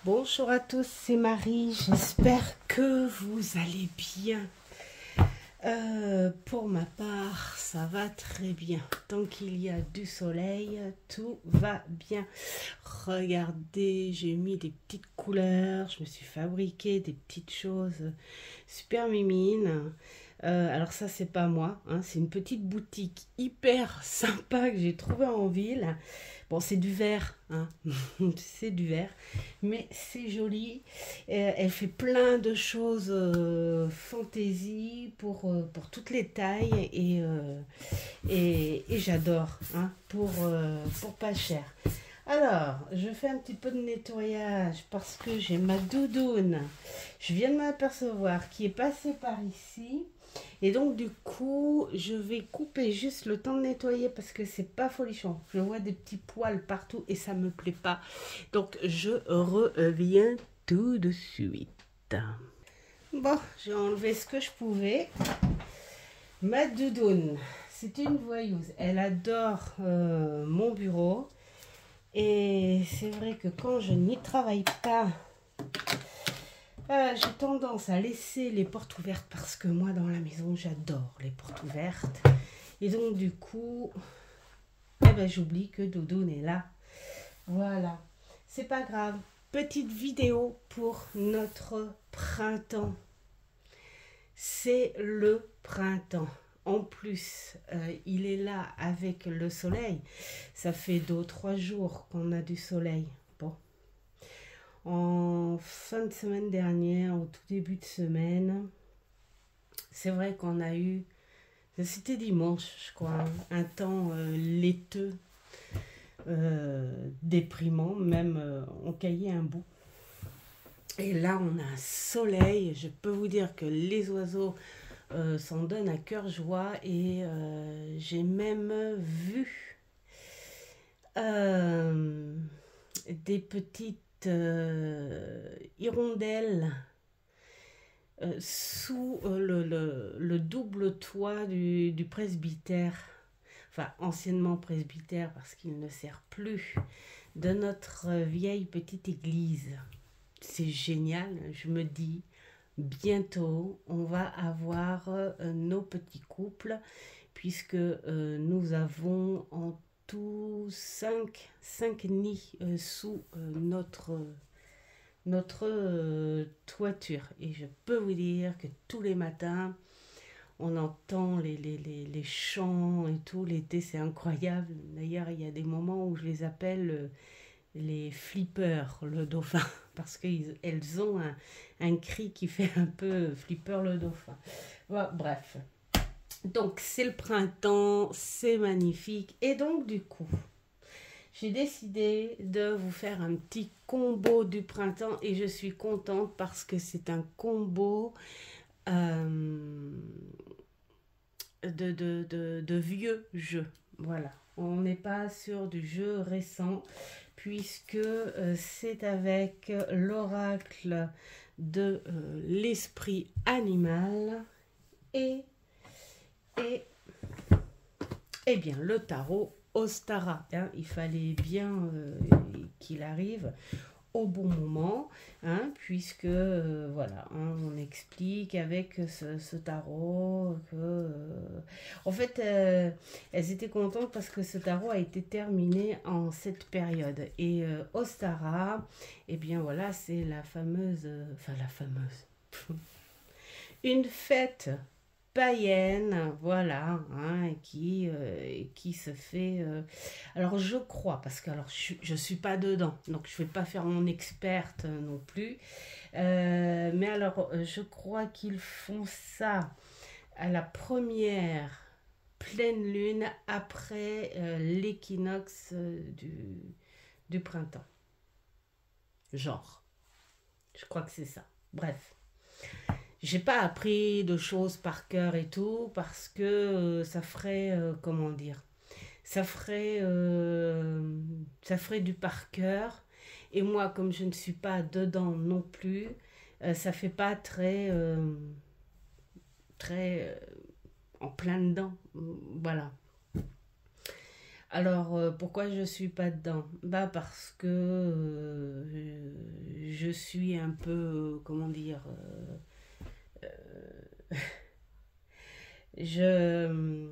Bonjour à tous, c'est Marie, j'espère que vous allez bien. Pour ma part, ça va très bien. Tant qu'il y a du soleil, tout va bien. Regardez, j'ai mis des petites couleurs, je me suis fabriqué des petites choses super mimines. Alors ça, c'est pas moi, hein, c'est une petite boutique hyper sympa que j'ai trouvée en ville. Bon, c'est du verre, hein. C'est du verre, mais c'est joli. Elle fait plein de choses fantaisie pour toutes les tailles et j'adore, hein, pour pas cher. Alors, je fais un petit peu de nettoyage parce que j'ai ma doudoune. Je viens de m'apercevoir qui est passée par ici. Et donc, du coup, je vais couper juste le temps de nettoyer parce que c'est pas folichon. Je vois des petits poils partout et ça me plaît pas. Donc, je reviens tout de suite. Bon, j'ai enlevé ce que je pouvais. Ma doudoune, c'est une voyeuse. Elle adore mon bureau. Et c'est vrai que quand je n'y travaille pas, j'ai tendance à laisser les portes ouvertes parce que moi, dans la maison, j'adore les portes ouvertes. Et donc, du coup, j'oublie que Doudoune est là. Voilà. C'est pas grave. Petite vidéo pour notre printemps. C'est le printemps. En plus, il est là avec le soleil. Ça fait 2 ou 3 jours qu'on a du soleil. Bon. En fin de semaine dernière, au tout début de semaine, c'est vrai qu'on a eu, c'était dimanche, je crois, hein, un temps laiteux, déprimant, même on caillait un bout. Et là, on a un soleil. Je peux vous dire que les oiseaux s'en donnent à cœur joie et j'ai même vu des petites hirondelles sous le double toit du presbytère, enfin anciennement presbytère parce qu'il ne sert plus, de notre vieille petite église. C'est génial, je me dis, bientôt on va avoir nos petits couples puisque nous avons en tout 5 nids sous notre toiture. Et je peux vous dire que tous les matins, on entend les chants et tout. L'été, c'est incroyable. D'ailleurs, il y a des moments où je les appelle les flippers, le dauphin, parce qu'elles ont un cri qui fait un peu flipper le dauphin. Voilà, bref. Donc, c'est le printemps, c'est magnifique. Et donc, du coup, j'ai décidé de vous faire un petit combo du printemps et je suis contente parce que c'est un combo de vieux jeux. Voilà, on n'est pas sur du jeu récent puisque c'est avec l'oracle de l'esprit animal et bien le tarot Ostara, hein, il fallait bien qu'il arrive au bon moment, hein, puisque voilà, hein, on explique avec ce tarot que en fait elles étaient contentes parce que ce tarot a été terminé en cette période et Ostara, et bien voilà, c'est la fameuse une fête païenne, voilà, hein, qui se fait. Alors je crois, parce que alors je suis pas dedans, donc je vais pas faire mon experte non plus. Mais alors je crois qu'ils font ça à la première pleine lune après l'équinoxe du printemps. Genre, je crois que c'est ça. Bref. J'ai pas appris de choses par cœur et tout parce que ça ferait comment dire, ça ferait du par cœur et moi comme je ne suis pas dedans non plus, ça fait pas très en plein dedans, voilà. Alors pourquoi je suis pas dedans? Bah parce que je suis un peu, comment dire, je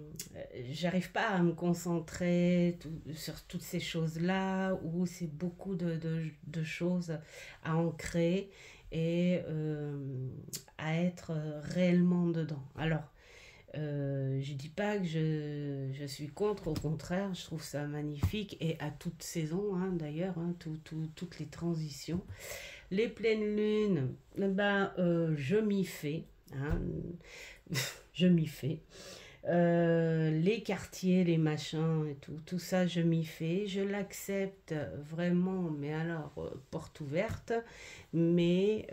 j'arrive pas à me concentrer sur toutes ces choses-là où c'est beaucoup de choses à ancrer et à être réellement dedans. Alors, je dis pas que je suis contre, au contraire, je trouve ça magnifique et à toute saison hein, d'ailleurs, hein, toutes les transitions. Les pleines lunes, ben, je m'y fais. Hein, je m'y fais. Les quartiers, les machins et tout ça, je m'y fais. Je l'accepte vraiment, mais alors, porte ouverte, mais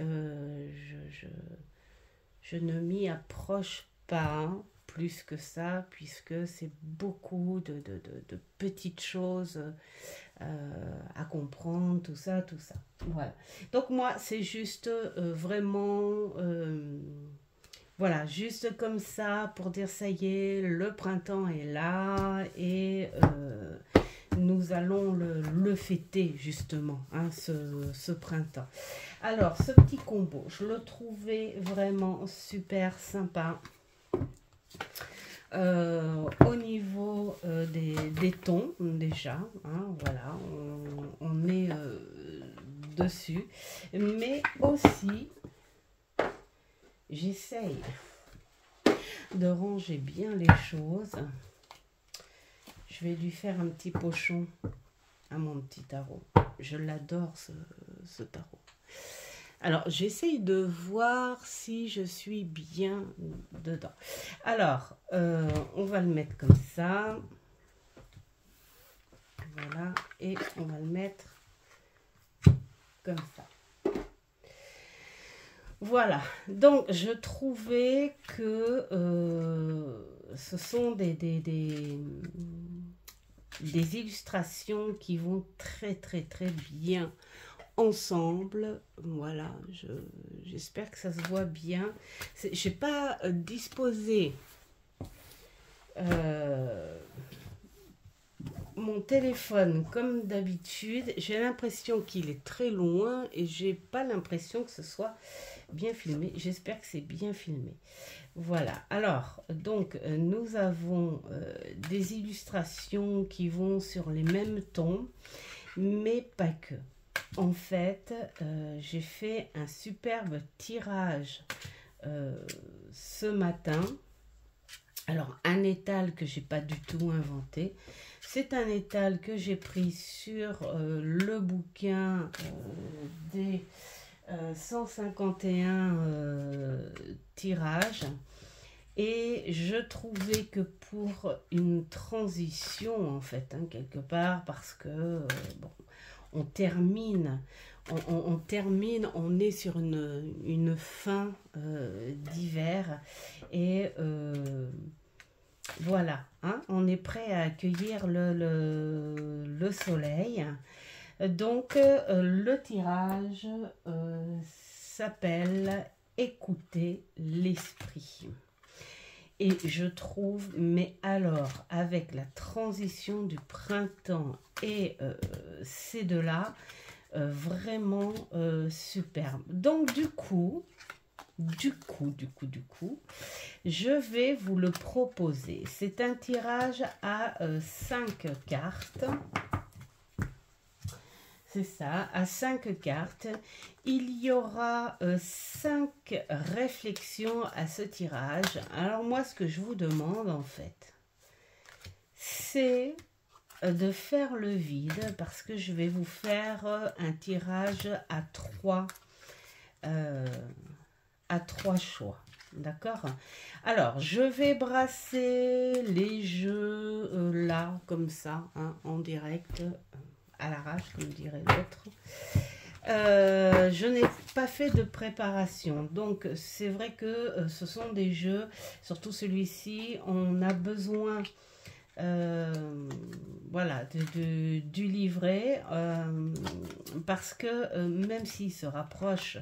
je ne m'y approche pas plus que ça, puisque c'est beaucoup de petites choses à comprendre, tout ça, tout ça. Voilà. Donc moi, c'est juste vraiment... voilà, juste comme ça pour dire ça y est, le printemps est là et nous allons le fêter justement, hein, ce printemps. Alors, ce petit combo, je le trouvais vraiment super sympa. Au niveau des tons, déjà, hein, voilà, on est dessus. Mais aussi, j'essaye de ranger bien les choses. Je vais lui faire un petit pochon à mon petit tarot. Je l'adore ce tarot. Alors, j'essaye de voir si je suis bien dedans. Alors, on va le mettre comme ça. Voilà. Et on va le mettre comme ça. Voilà. Donc, je trouvais que ce sont des illustrations qui vont très, très, très bien ensemble. Voilà, j'espère que ça se voit bien. Je n'ai pas disposé mon téléphone comme d'habitude. J'ai l'impression qu'il est très loin et j'ai pas l'impression que ce soit bien filmé. J'espère que c'est bien filmé. Voilà, alors, donc, nous avons des illustrations qui vont sur les mêmes tons, mais pas que. En fait, j'ai fait un superbe tirage ce matin. Alors, un étal que j'ai pas du tout inventé. C'est un étal que j'ai pris sur le bouquin des 151 tirages. Et je trouvais que pour une transition, en fait, hein, quelque part, parce que, bon, on termine, on est sur une fin d'hiver et voilà, hein, on est prêt à accueillir le soleil. Donc, le tirage s'appelle « Écouter l'esprit ». Et je trouve, mais alors, avec la transition du printemps et ces deux-là, vraiment superbe. Donc, du coup, je vais vous le proposer. C'est un tirage à 5 cartes. C'est ça, à 5 cartes. Il y aura 5 réflexions à ce tirage. Alors moi, ce que je vous demande en fait, c'est de faire le vide parce que je vais vous faire un tirage à 3 choix. D'accord? Alors, je vais brasser les jeux là, comme ça, hein, en direct, à l'arrache, comme dirait l'autre. Je n'ai pas fait de préparation, donc c'est vrai que ce sont des jeux, surtout celui-ci, on a besoin voilà, du livret, parce que même s'il se rapproche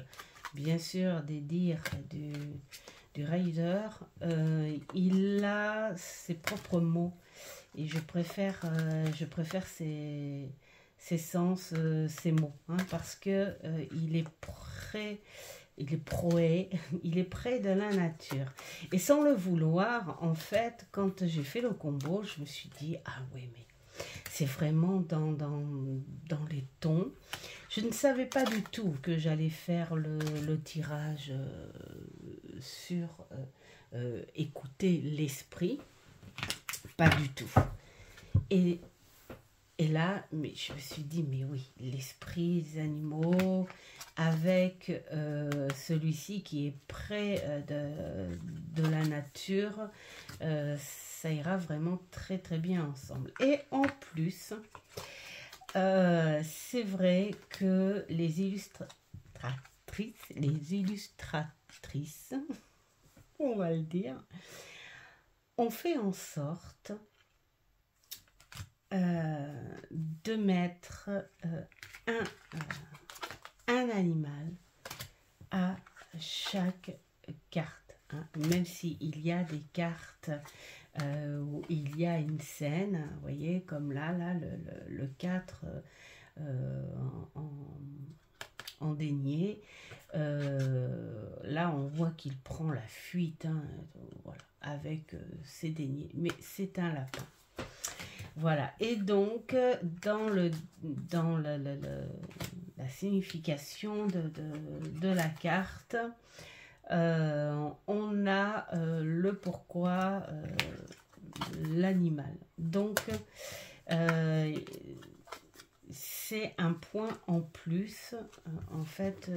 bien sûr des dires du rider, il a ses propres mots et je préfère ces sens, ces mots, hein, parce que il est près, il est proé, il est près de la nature. Et sans le vouloir, en fait, quand j'ai fait le combo, je me suis dit, ah oui, mais c'est vraiment dans les tons. Je ne savais pas du tout que j'allais faire le tirage sur écouter l'esprit. Pas du tout. Et là, mais je me suis dit, mais oui, l'esprit des animaux, avec celui-ci qui est près de la nature, ça ira vraiment très très bien ensemble. Et en plus, c'est vrai que les illustratrices, on va le dire, ont fait en sorte de mettre un animal à chaque carte, hein. Même s'il y a des cartes où il y a une scène, vous voyez, comme là le 4 en denier, là on voit qu'il prend la fuite, hein, voilà, avec ses deniers, mais c'est un lapin. Voilà, et donc dans la signification de la carte, on a le pourquoi l'animal. Donc c'est un point en plus en fait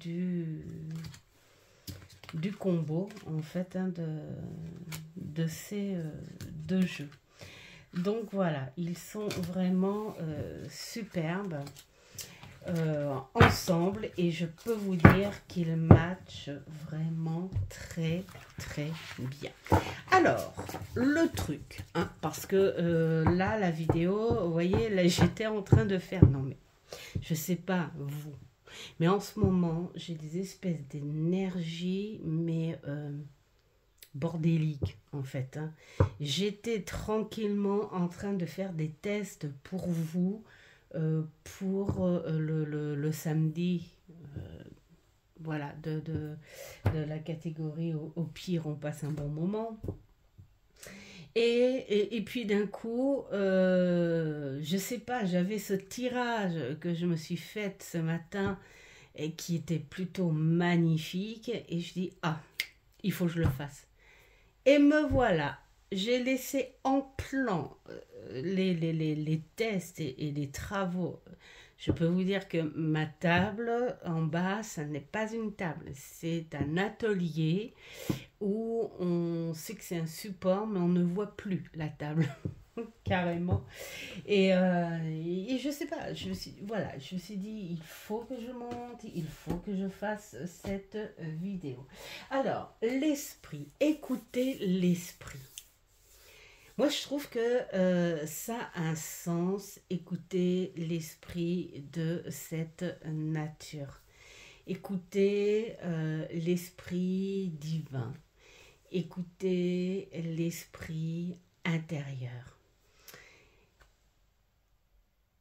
du combo en fait, hein, de ces deux jeux. Donc voilà, ils sont vraiment superbes ensemble, et je peux vous dire qu'ils matchent vraiment très très bien. Alors, le truc, hein, parce que là, la vidéo, vous voyez, là j'étais en train de faire, non mais, je sais pas vous, mais en ce moment, j'ai des espèces d'énergie, mais bordélique en fait, hein. J'étais tranquillement en train de faire des tests pour vous, pour le samedi, voilà, de la catégorie au pire on passe un bon moment. Et puis d'un coup, je sais pas, j'avais ce tirage que je me suis fait ce matin et qui était plutôt magnifique, et je dis, ah, il faut que je le fasse. Et me voilà, j'ai laissé en plan les tests et les travaux. Je peux vous dire que ma table en bas, ça n'est pas une table, c'est un atelier où on sait que c'est un support, mais on ne voit plus la table, carrément. Et je sais pas, je me suis dit, il faut que je monte, il faut que je fasse cette vidéo. Alors, l'esprit, écoutez l'esprit. Moi, je trouve que ça a un sens, écouter l'esprit de cette nature. Écoutez l'esprit divin. Écoutez l'esprit intérieur.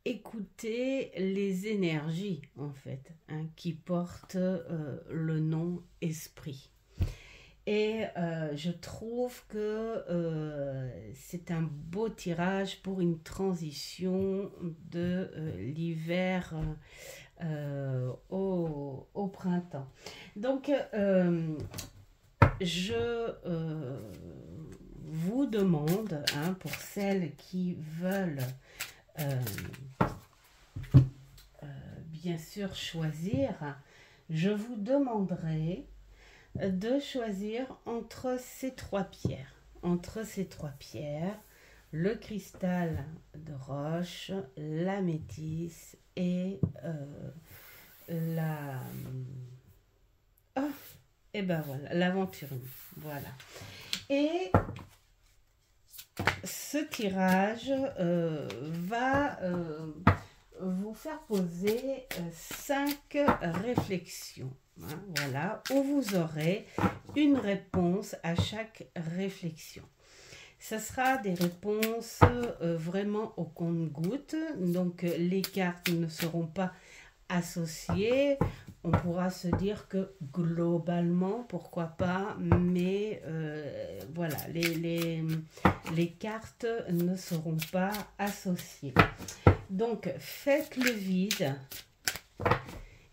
Écoutez les énergies, en fait, hein, qui portent le nom esprit. Et je trouve que c'est un beau tirage pour une transition de l'hiver au printemps. Donc, je vous demande, hein, pour celles qui veulent bien sûr choisir, je vous demanderai de choisir entre ces trois pierres. Entre ces trois pierres, le cristal de roche, la métisse et la... Oh, et ben voilà, l'aventurine. Voilà. Et ce tirage va vous faire poser 5 réflexions. Hein, voilà, où vous aurez une réponse à chaque réflexion. Ça sera des réponses vraiment au compte-gouttes. Donc, les cartes ne seront pas associées. On pourra se dire que globalement, pourquoi pas, mais voilà, les cartes ne seront pas associées. Donc, faites le vide.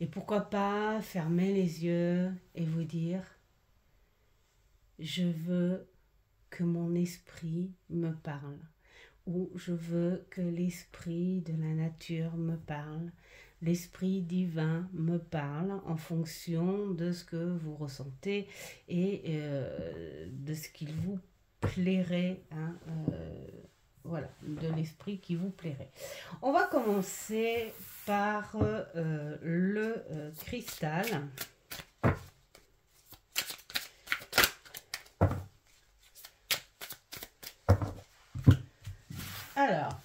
Et pourquoi pas fermer les yeux et vous dire, je veux que mon esprit me parle, ou je veux que l'esprit de la nature me parle, l'esprit divin me parle en fonction de ce que vous ressentez et de ce qu'il vous plairait, hein, voilà, de l'esprit qui vous plairait. On va commencer par le cristal. Alors,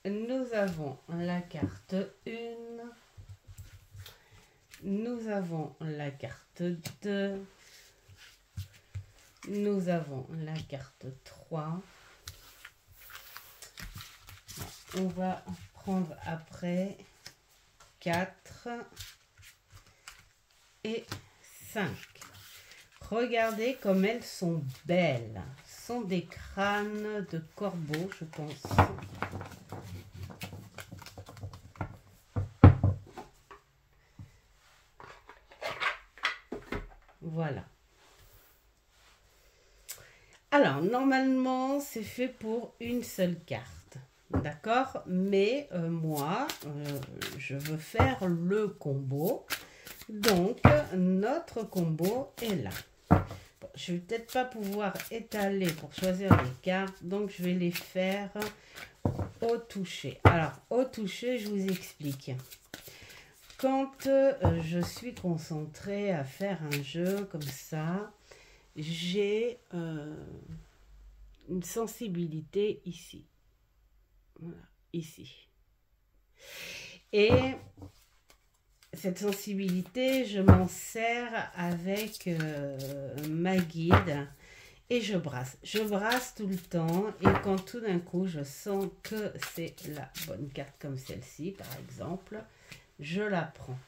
nous avons la carte 1, nous avons la carte 2, nous avons la carte 3. On va prendre après 4 et 5. Regardez comme elles sont belles. Ce sont des crânes de corbeaux, je pense. Voilà. Alors, normalement, c'est fait pour une seule carte. D'accord? Mais moi, je veux faire le combo. Donc, notre combo est là. Bon, je ne vais peut-être pas pouvoir étaler pour choisir les cartes. Donc, je vais les faire au toucher. Alors, au toucher, je vous explique. Quand je suis concentrée à faire un jeu comme ça, j'ai une sensibilité ici. Voilà, ici. Et cette sensibilité, je m'en sers avec ma guide et je brasse. Je brasse tout le temps et quand tout d'un coup, je sens que c'est la bonne carte comme celle-ci, par exemple, je la prends.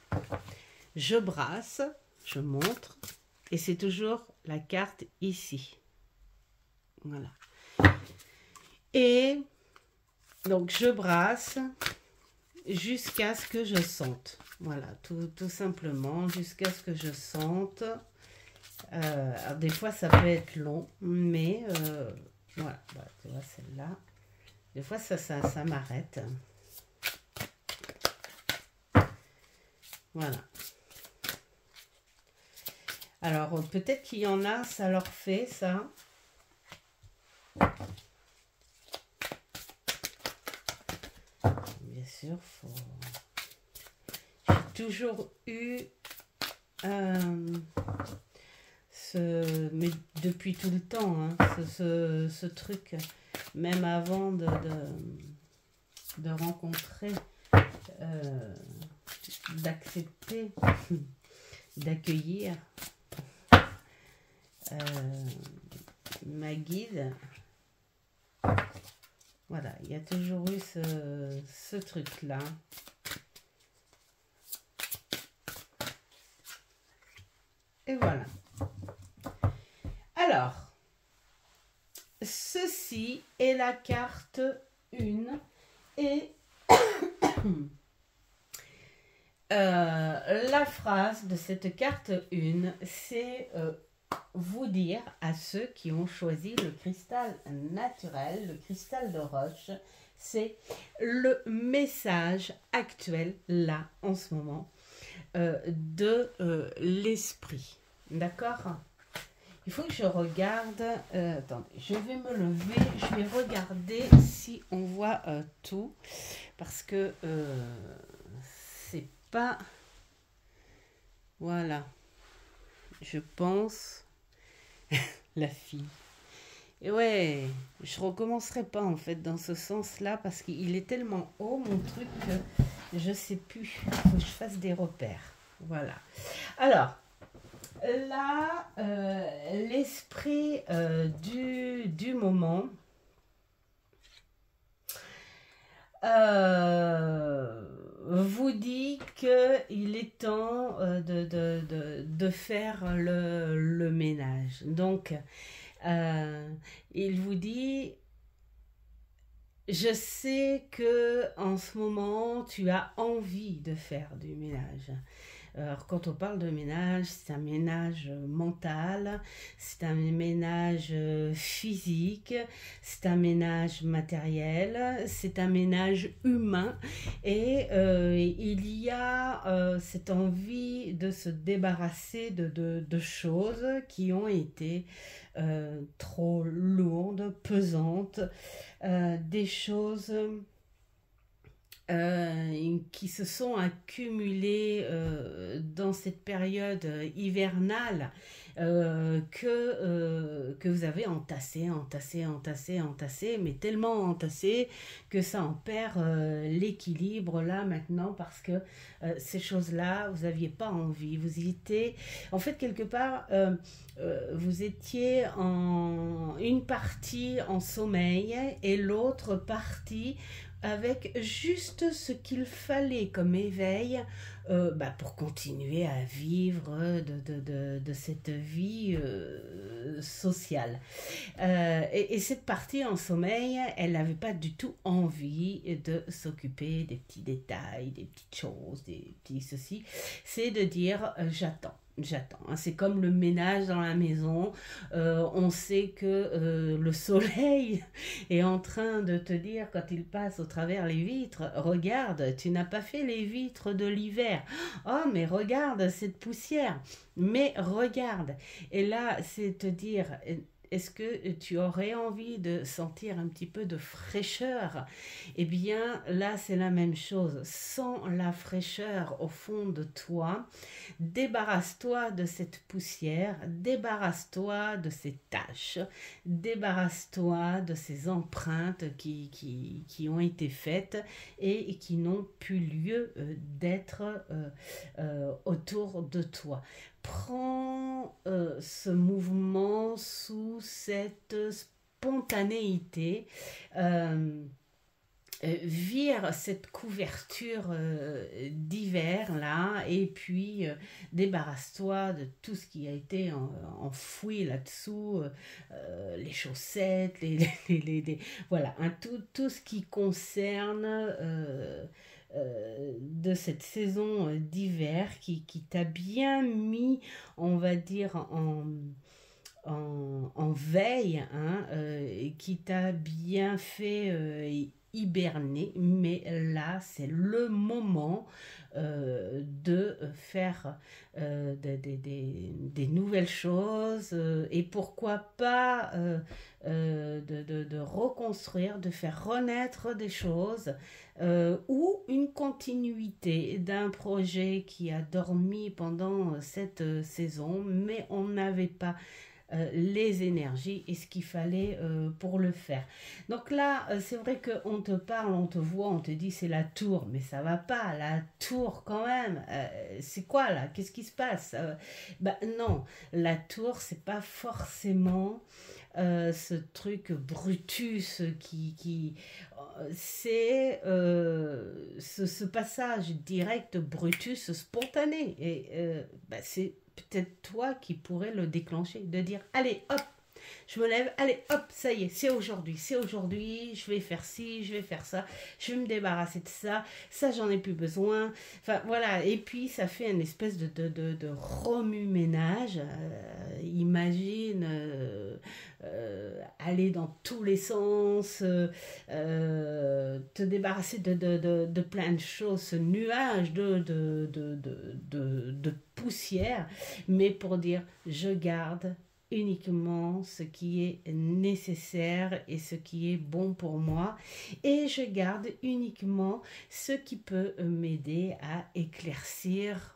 Je brasse, je montre et c'est toujours la carte ici. Voilà. Et donc, je brasse jusqu'à ce que je sente. Voilà, tout simplement, jusqu'à ce que je sente. Alors des fois, ça peut être long, mais voilà, bah, tu vois, celle-là. Des fois, ça m'arrête. Voilà. Alors, peut-être qu'il y en a, ça leur fait, ça. Bien sûr, j'ai toujours eu mais depuis tout le temps, hein, ce truc, même avant de rencontrer, d'accepter, d'accueillir ma guide. Voilà, il y a toujours eu ce truc-là. Et voilà. Alors, ceci est la carte 1 et la phrase de cette carte 1, c'est vous dire à ceux qui ont choisi le cristal naturel, le cristal de roche, c'est le message actuel, là, en ce moment, de l'esprit. D'accord? Il faut que je regarde, attendez, je vais me lever, je vais regarder si on voit tout, parce que c'est pas, voilà, je pense, la fille. Et ouais, je recommencerai pas en fait dans ce sens-là, parce qu'il est tellement haut mon truc que je sais plus, il faut que je fasse des repères. Voilà. Alors, Là, l'esprit du moment vous dit qu'il est temps de faire le ménage. Donc, il vous dit, je sais que en ce moment, tu as envie de faire du ménage. Alors, quand on parle de ménage, c'est un ménage mental, c'est un ménage physique, c'est un ménage matériel, c'est un ménage humain. Et il y a cette envie de se débarrasser de choses qui ont été trop lourdes, pesantes, des choses qui se sont accumulés dans cette période hivernale que vous avez entassé, mais tellement entassé que ça en perd l'équilibre là maintenant parce que ces choses-là, vous n'aviez pas envie. Vous étiez, en fait, quelque part, vous étiez en une partie en sommeil et l'autre partie avec juste ce qu'il fallait comme éveil pour continuer à vivre de cette vie sociale. Et cette partie en sommeil, elle n'avait pas du tout envie de s'occuper des petits détails, des petites choses, des petits ceci. C'est de dire j'attends. J'attends. C'est comme le ménage dans la maison. On sait que le soleil est en train de te dire quand il passe au travers les vitres, regarde, tu n'as pas fait les vitres de l'hiver. Oh, mais regarde cette poussière. Mais regarde. Et là, c'est te dire, est-ce que tu aurais envie de sentir un petit peu de fraîcheur? Eh bien, là, c'est la même chose. Sens la fraîcheur au fond de toi. Débarrasse-toi de cette poussière. Débarrasse-toi de ces taches. Débarrasse-toi de ces empreintes qui ont été faites et qui n'ont plus lieu d'être autour de toi. Prends ce mouvement sous cette spontanéité, vire cette couverture d'hiver là et puis débarrasse-toi de tout ce qui a été enfoui là-dessous, les chaussettes, voilà, hein, tout ce qui concerne de cette saison d'hiver qui t'a bien mis, on va dire, en veille, hein, qui t'a bien fait hiberner, mais là c'est le moment de faire des nouvelles choses et pourquoi pas de reconstruire, de faire renaître des choses ou une continuité d'un projet qui a dormi pendant cette saison, mais on n'avait pas les énergies et ce qu'il fallait pour le faire. Donc là, c'est vrai qu'on te parle, on te voit, on te dit c'est la tour, mais ça va pas, la tour quand même. C'est quoi là? Qu'est-ce qui se passe? Non, la tour, c'est pas forcément ce truc Brutus c'est ce passage direct Brutus spontané et c'est peut-être toi qui pourrais le déclencher, de dire allez hop, je me lève, allez hop, ça y est, c'est aujourd'hui, je vais faire ci, je vais faire ça, je vais me débarrasser de ça j'en ai plus besoin, enfin voilà, et puis ça fait une espèce de remue-ménage, imagine aller dans tous les sens, te débarrasser de plein de choses, ce nuage de poussière, mais pour dire je garde uniquement ce qui est nécessaire et ce qui est bon pour moi et je garde uniquement ce qui peut m'aider à éclaircir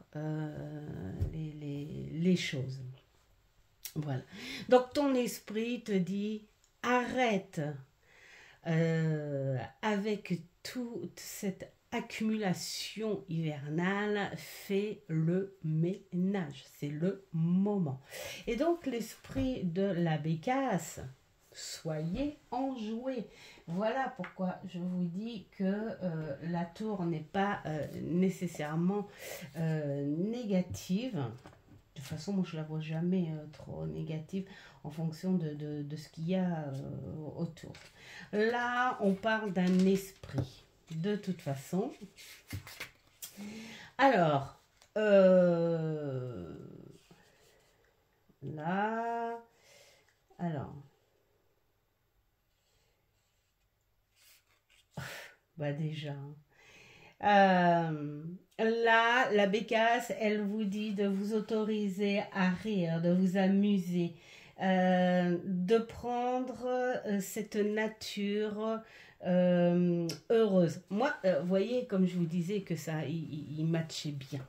les choses. Voilà. Donc ton esprit te dit arrête avec toute cette accumulation hivernale fait le ménage. C'est le moment. Et donc, l'esprit de la bécasse, soyez enjoués. Voilà pourquoi je vous dis que la tour n'est pas nécessairement négative. De toute façon, moi, je la vois jamais trop négative en fonction de ce qu'il y a autour. Là, on parle d'un esprit, de toute façon. Alors, là, alors, bah déjà, là, la bécasse, elle vous dit de vous autoriser à rire, de vous amuser, de prendre cette nature heureuse. Moi, vous voyez, comme je vous disais, que ça, il matchait bien,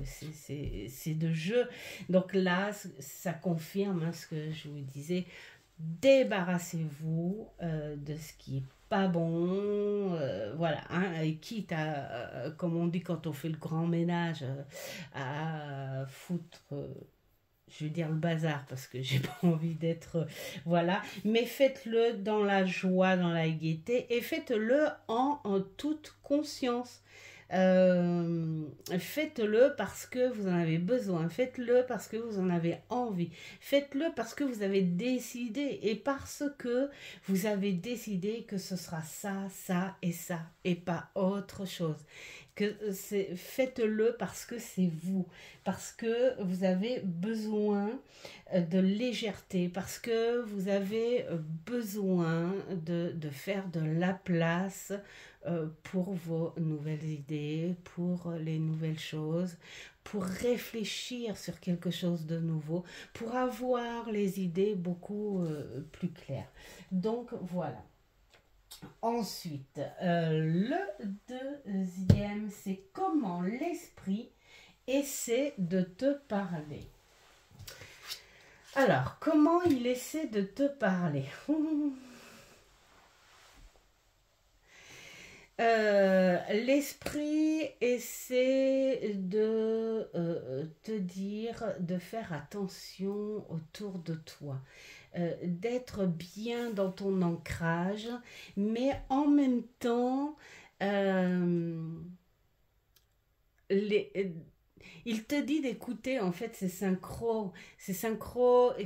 ces deux jeux. Donc là, ça confirme ce que je vous disais. Débarrassez-vous de ce qui est pas bon, voilà, hein, et quitte à, comme on dit quand on fait le grand ménage, à foutre, je veux dire le bazar, parce que j'ai pas envie d'être, voilà, mais faites-le dans la joie, dans la gaieté, et faites-le en toute conscience. Faites-le parce que vous en avez besoin, faites-le parce que vous en avez envie, faites-le parce que vous avez décidé et parce que vous avez décidé que ce sera ça et pas autre chose. Faites-le parce que c'est vous, parce que vous avez besoin de légèreté, parce que vous avez besoin de faire de la place pour vos nouvelles idées, pour les nouvelles choses, pour réfléchir sur quelque chose de nouveau, pour avoir les idées beaucoup plus claires. Donc voilà. Ensuite, le deuxième, c'est comment l'esprit essaie de te parler. Alors, comment il essaie de te parler? L'esprit essaie de te dire de faire attention autour de toi, d'être bien dans ton ancrage, mais en même temps, il te dit d'écouter en fait ces synchros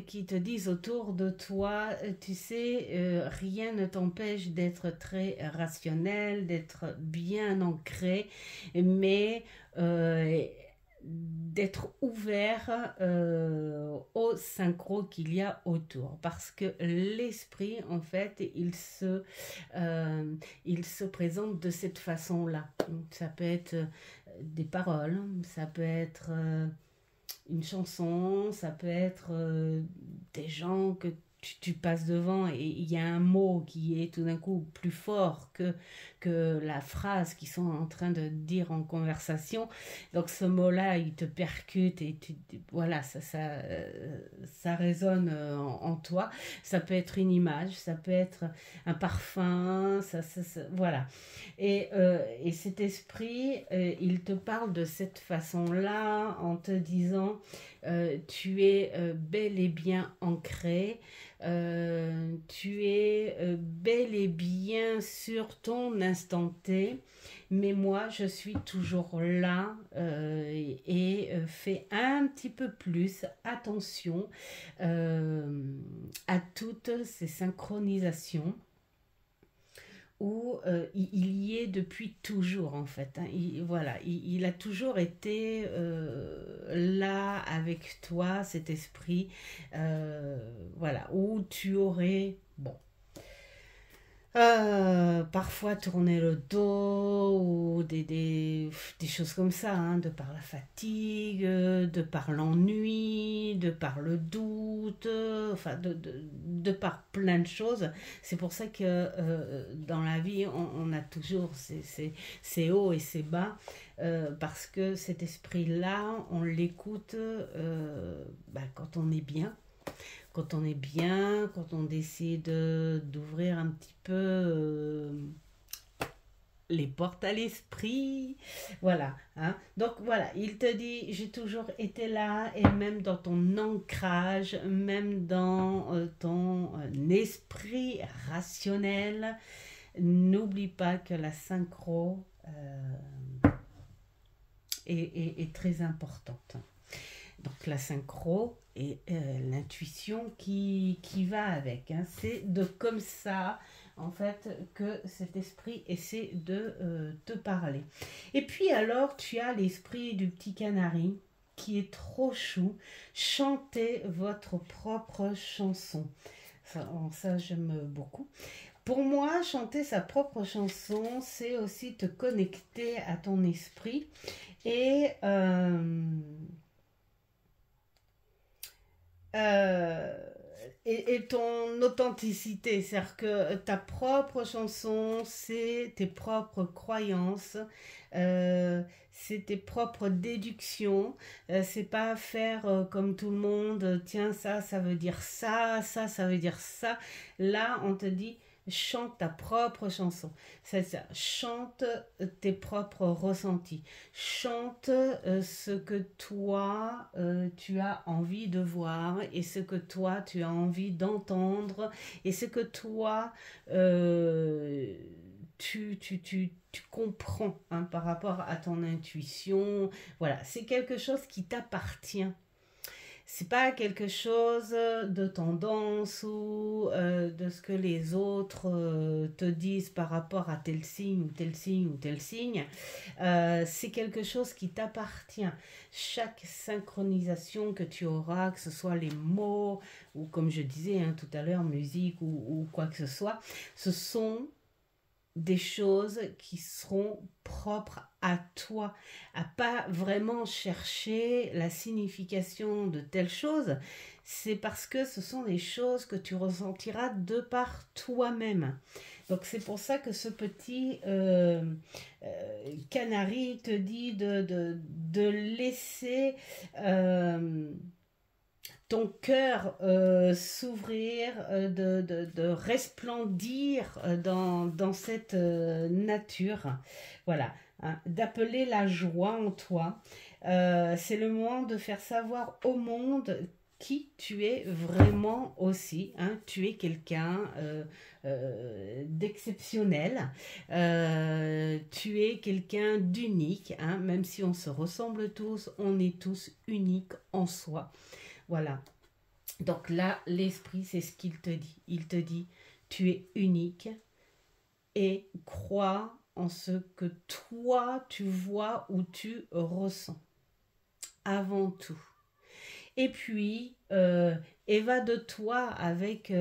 qui te disent autour de toi, tu sais, rien ne t'empêche d'être très rationnel, d'être bien ancré, mais d'être ouvert aux synchros qu'il y a autour, parce que l'esprit en fait il se présente de cette façon-là. Ça peut être des paroles, ça peut être une chanson, ça peut être des gens que tu passes devant et il y a un mot qui est tout d'un coup plus fort que la phrase qu'ils sont en train de dire en conversation. Donc ce mot-là, il te percute et voilà, ça résonne en toi. Ça peut être une image, ça peut être un parfum, voilà. Et cet esprit, il te parle de cette façon-là en te disant tu es bel et bien ancré, tu es bel et bien sur ton instant T, mais moi je suis toujours là et fais un petit peu plus attention à toutes ces synchronisations où il y est depuis toujours en fait, hein. Il a toujours été là avec toi, cet esprit, voilà, où tu aurais, bon, parfois tourner le dos ou des choses comme ça, hein, de par la fatigue, de par l'ennui, de par le doute, enfin de par plein de choses. C'est pour ça que dans la vie on a toujours ces hauts et ces bas, parce que cet esprit-là on l'écoute quand on est bien. Quand on est bien, quand on décide d'ouvrir un petit peu les portes à l'esprit, voilà. Hein. Donc voilà, il te dit, j'ai toujours été là, et même dans ton ancrage, même dans ton esprit rationnel, n'oublie pas que la synchro est très importante. Donc la synchro et l'intuition qui va avec. Hein. C'est de comme ça, en fait, que cet esprit essaie de te parler. Et puis alors, tu as l'esprit du petit canari qui est trop chou. Chantez votre propre chanson. Ça j'aime beaucoup. Pour moi, chanter sa propre chanson, c'est aussi te connecter à ton esprit et euh, et ton authenticité, c'est-à-dire que ta propre chanson, c'est tes propres croyances, c'est tes propres déductions, c'est pas faire comme tout le monde, tiens ça veut dire ça veut dire ça. Là, on te dit chante ta propre chanson, c'est ça, chante tes propres ressentis, chante ce que toi tu as envie de voir et ce que toi tu as envie d'entendre et ce que toi tu comprends hein, par rapport à ton intuition. Voilà, c'est quelque chose qui t'appartient. C'est pas quelque chose de tendance ou de ce que les autres te disent par rapport à tel signe ou tel signe ou tel signe. C'est quelque chose qui t'appartient. Chaque synchronisation que tu auras, que ce soit les mots ou comme je disais hein, tout à l'heure, musique ou quoi que ce soit, ce sont des choses qui seront propres à toi, à pas vraiment chercher la signification de telle chose, c'est parce que ce sont des choses que tu ressentiras de par toi-même. Donc c'est pour ça que ce petit canari te dit de laisser ton cœur s'ouvrir, de resplendir dans cette nature. Voilà, hein, d'appeler la joie en toi. C'est le moment de faire savoir au monde qui tu es vraiment aussi. Hein. Tu es quelqu'un d'exceptionnel. Tu es quelqu'un d'unique. Hein. Même si on se ressemble tous, on est tous uniques en soi. Voilà. Donc là, l'esprit, c'est ce qu'il te dit. Il te dit, tu es unique et crois en ce que toi, tu vois ou tu ressens. Avant tout. Et puis, évade-toi avec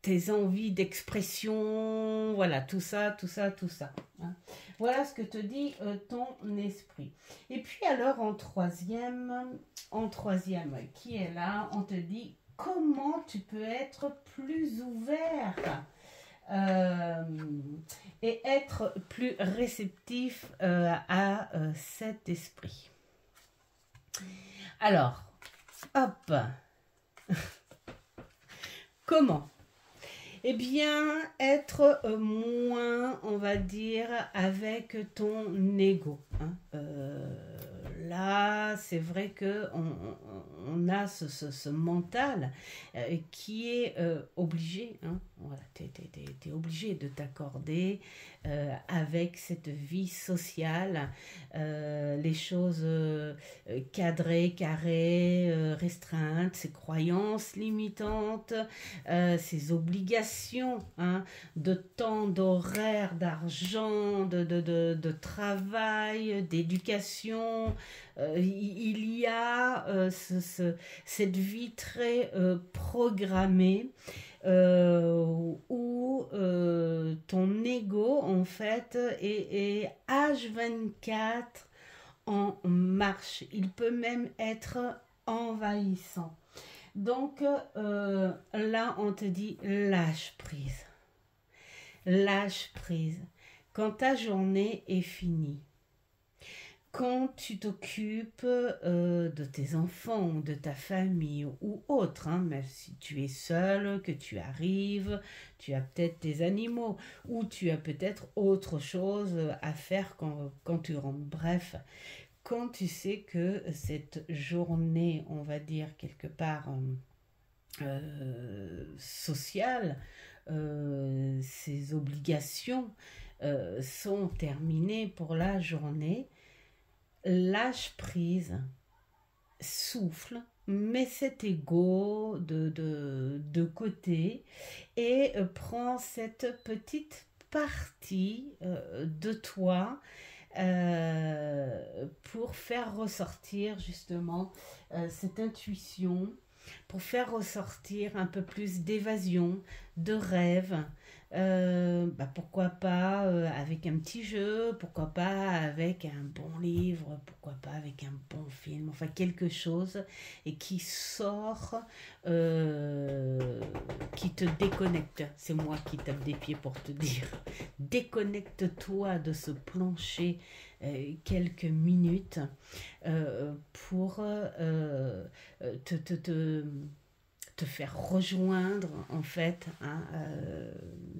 tes envies d'expression, voilà, tout ça. Hein. Voilà ce que te dit ton esprit. Et puis alors en troisième, qui est là, on te dit comment tu peux être plus ouvert et être plus réceptif à cet esprit. Alors, hop, comment ? Eh bien, être moins, on va dire, avec ton ego. Hein. Là, c'est vrai qu'on a ce mental qui est obligé. Hein. Voilà, t'es obligé de t'accorder avec cette vie sociale, les choses cadrées, carrées, restreintes, ces croyances limitantes, ces obligations hein, de temps, d'horaire, d'argent, de travail, d'éducation. Il y a cette vie très programmée où ton ego en fait est H24 en marche. Il peut même être envahissant. Donc là on te dit lâche prise. Lâche prise. Quand ta journée est finie, quand tu t'occupes de tes enfants ou de ta famille ou autre, hein, même si tu es seul, que tu arrives, tu as peut-être tes animaux ou tu as peut-être autre chose à faire quand tu rentres. Bref, quand tu sais que cette journée, on va dire quelque part sociale, ces obligations sont terminées pour la journée, lâche prise, souffle, mets cet ego de côté et prends cette petite partie de toi pour faire ressortir justement cette intuition, pour faire ressortir un peu plus d'évasion, de rêve. Pourquoi pas avec un petit jeu, pourquoi pas avec un bon livre, pourquoi pas avec un bon film, enfin quelque chose et qui sort, qui te déconnecte. C'est moi qui tape des pieds pour te dire. Déconnecte-toi de ce plancher quelques minutes pour te faire rejoindre en fait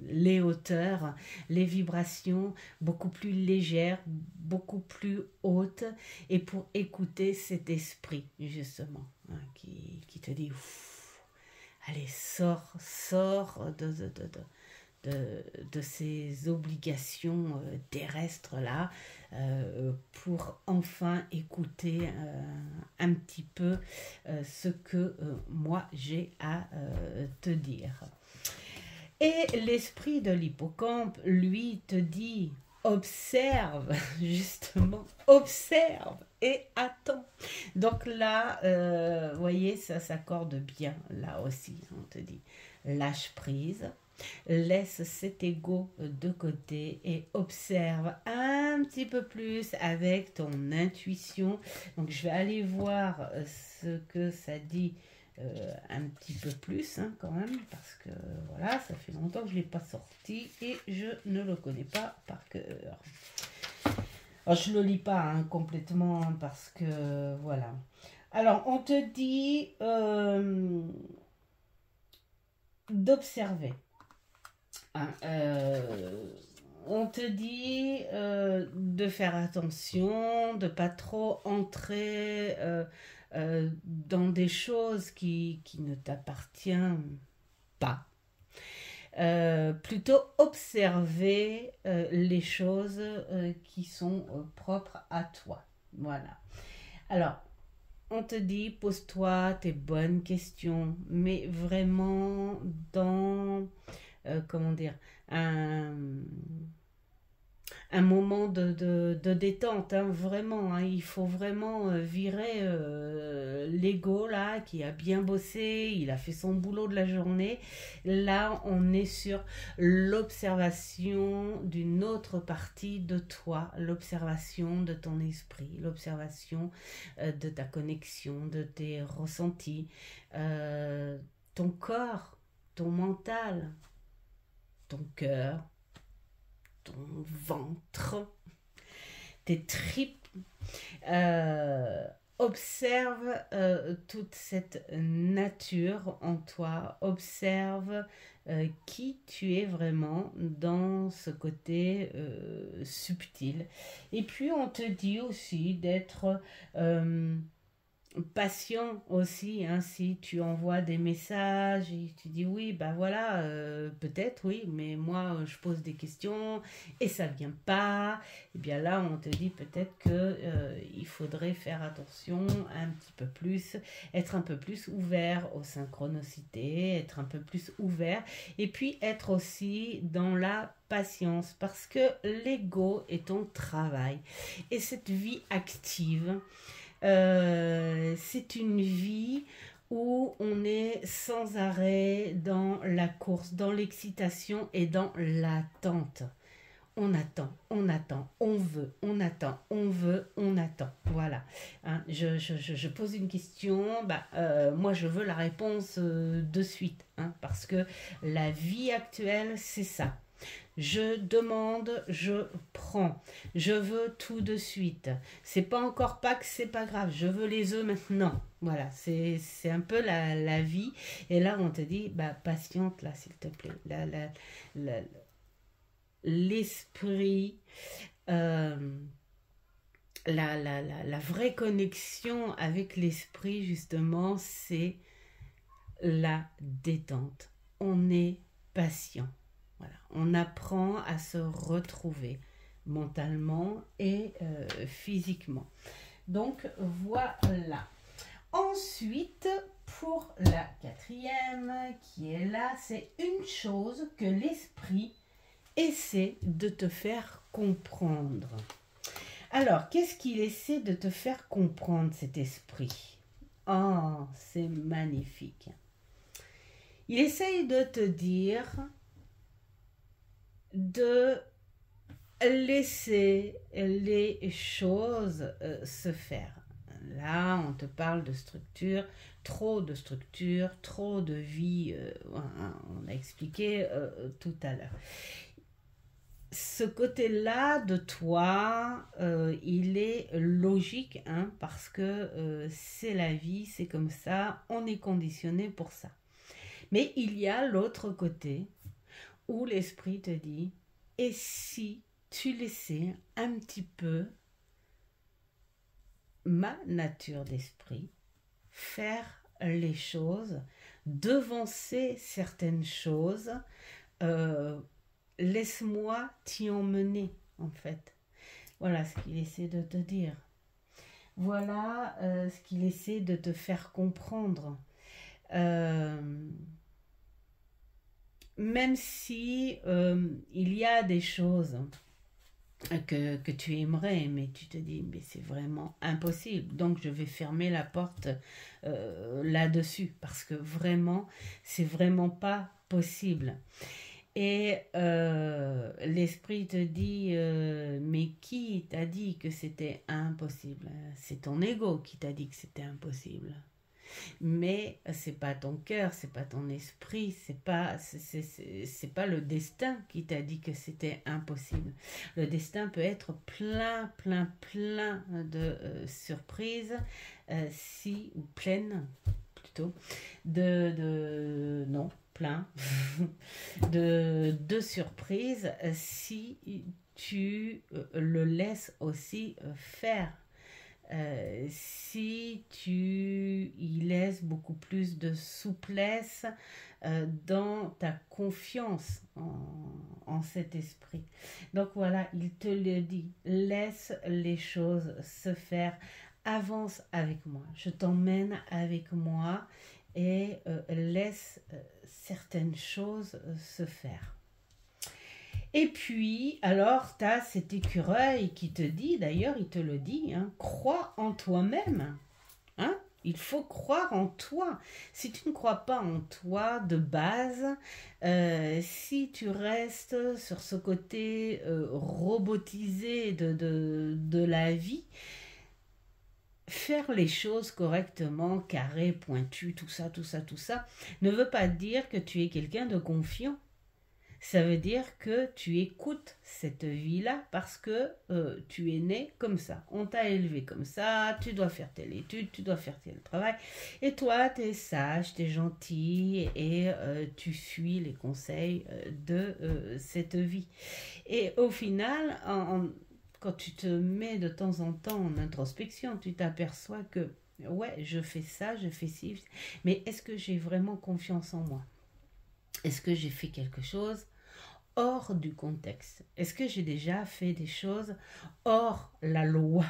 les hauteurs, les vibrations beaucoup plus légères, beaucoup plus hautes et pour écouter cet esprit justement qui te dit allez sors de ces obligations terrestres là pour enfin écouter un petit peu ce que moi j'ai à te dire. Et l'esprit de l'hippocampe, lui, te dit observe, justement, observe et attends. Donc là, vous voyez, ça s'accorde bien, là aussi, on te dit lâche prise. Laisse cet ego de côté et observe un petit peu plus avec ton intuition. Donc je vais aller voir ce que ça dit un petit peu plus quand même, parce que voilà, ça fait longtemps que je ne l'ai pas sorti et je ne le connais pas par cœur. Alors, je ne le lis pas complètement parce que voilà. Alors on te dit d'observer. On te dit de faire attention, de pas trop entrer dans des choses qui ne t'appartiennent pas. Plutôt observer les choses qui sont propres à toi. Voilà. Alors, on te dit, pose-toi tes bonnes questions, mais vraiment dans... comment dire, un moment de détente, vraiment, il faut vraiment virer l'ego là, qui a bien bossé, il a fait son boulot de la journée. Là, on est sur l'observation d'une autre partie de toi, l'observation de ton esprit, l'observation de ta connexion, de tes ressentis, ton corps, ton mental, ton cœur, ton ventre, tes tripes. Observe toute cette nature en toi. Observe qui tu es vraiment dans ce côté subtil. Et puis on te dit aussi d'être... patient aussi, si tu envoies des messages et tu dis oui, voilà, peut-être oui, mais moi je pose des questions et ça vient pas, et bien là on te dit peut-être que il faudrait faire attention un petit peu plus, être un peu plus ouvert aux synchronicités, être un peu plus ouvert et puis être aussi dans la patience parce que l'ego est ton travail et cette vie active, c'est une vie où on est sans arrêt dans la course, dans l'excitation et dans l'attente. On attend, on veut, on attend, on veut, on attend. Voilà. Je pose une question, moi je veux la réponse de suite, parce que la vie actuelle, c'est ça. Je demande, je prends. Je veux tout de suite. C'est pas encore Pâques, c'est pas grave. Je veux les œufs maintenant. Voilà, c'est un peu la vie. Et là, on te dit, bah, patiente là, s'il te plaît. La- L'esprit, euh, la vraie connexion avec l'esprit, justement, c'est la détente. On est patient. Voilà. On apprend à se retrouver mentalement et physiquement. Donc voilà. Ensuite, pour la quatrième qui est là, c'est une chose que l'esprit essaie de te faire comprendre. Alors, qu'est-ce qu'il essaie de te faire comprendre, cet esprit? Oh, c'est magnifique. Il essaye de te dire de laisser les choses se faire. Là, on te parle de structure, trop de vie, on a expliqué tout à l'heure. Ce côté-là de toi, il est logique, hein, parce que c'est la vie, c'est comme ça, on est conditionné pour ça. Mais il y a l'autre côté où l'esprit te dit, et si tu laissais un petit peu ma nature d'esprit faire les choses, devancer certaines choses, laisse-moi t'y emmener, en fait. Voilà ce qu'il essaie de te dire. Voilà ce qu'il essaie de te faire comprendre. Même si il y a des choses que tu aimerais, mais tu te dis, mais c'est vraiment impossible. Donc, je vais fermer la porte là-dessus, parce que vraiment, c'est vraiment pas possible. Et l'esprit te dit, mais qui t'a dit que c'était impossible? C'est ton ego qui t'a dit que c'était impossible. Mais c'est pas ton cœur, c'est pas ton esprit, c'est pas le destin qui t'a dit que c'était impossible. Le destin peut être plein de surprises, si ou pleine plutôt non plein de surprises si tu le laisses aussi faire. Si tu y laisses beaucoup plus de souplesse dans ta confiance en cet esprit. Donc voilà, il te le dit, laisse les choses se faire, avance avec moi, je t'emmène avec moi et laisse certaines choses se faire. Et puis, alors, tu as cet écureuil qui te dit, d'ailleurs, il te le dit, hein, crois en toi-même. Hein? Il faut croire en toi. Si tu ne crois pas en toi de base, si tu restes sur ce côté robotisé de la vie, faire les choses correctement, carré, pointu, tout ça, ne veut pas dire que tu es quelqu'un de confiant. Ça veut dire que tu écoutes cette vie-là parce que tu es né comme ça. On t'a élevé comme ça, tu dois faire telle étude, tu dois faire tel travail. Et toi, tu es sage, tu es gentil et tu suis les conseils de cette vie. Et au final, quand tu te mets de temps en temps en introspection, tu t'aperçois que, ouais, je fais ça, je fais ci, mais est-ce que j'ai vraiment confiance en moi? Est-ce que j'ai fait quelque chose hors du contexte? Est-ce que j'ai déjà fait des choses hors la loi?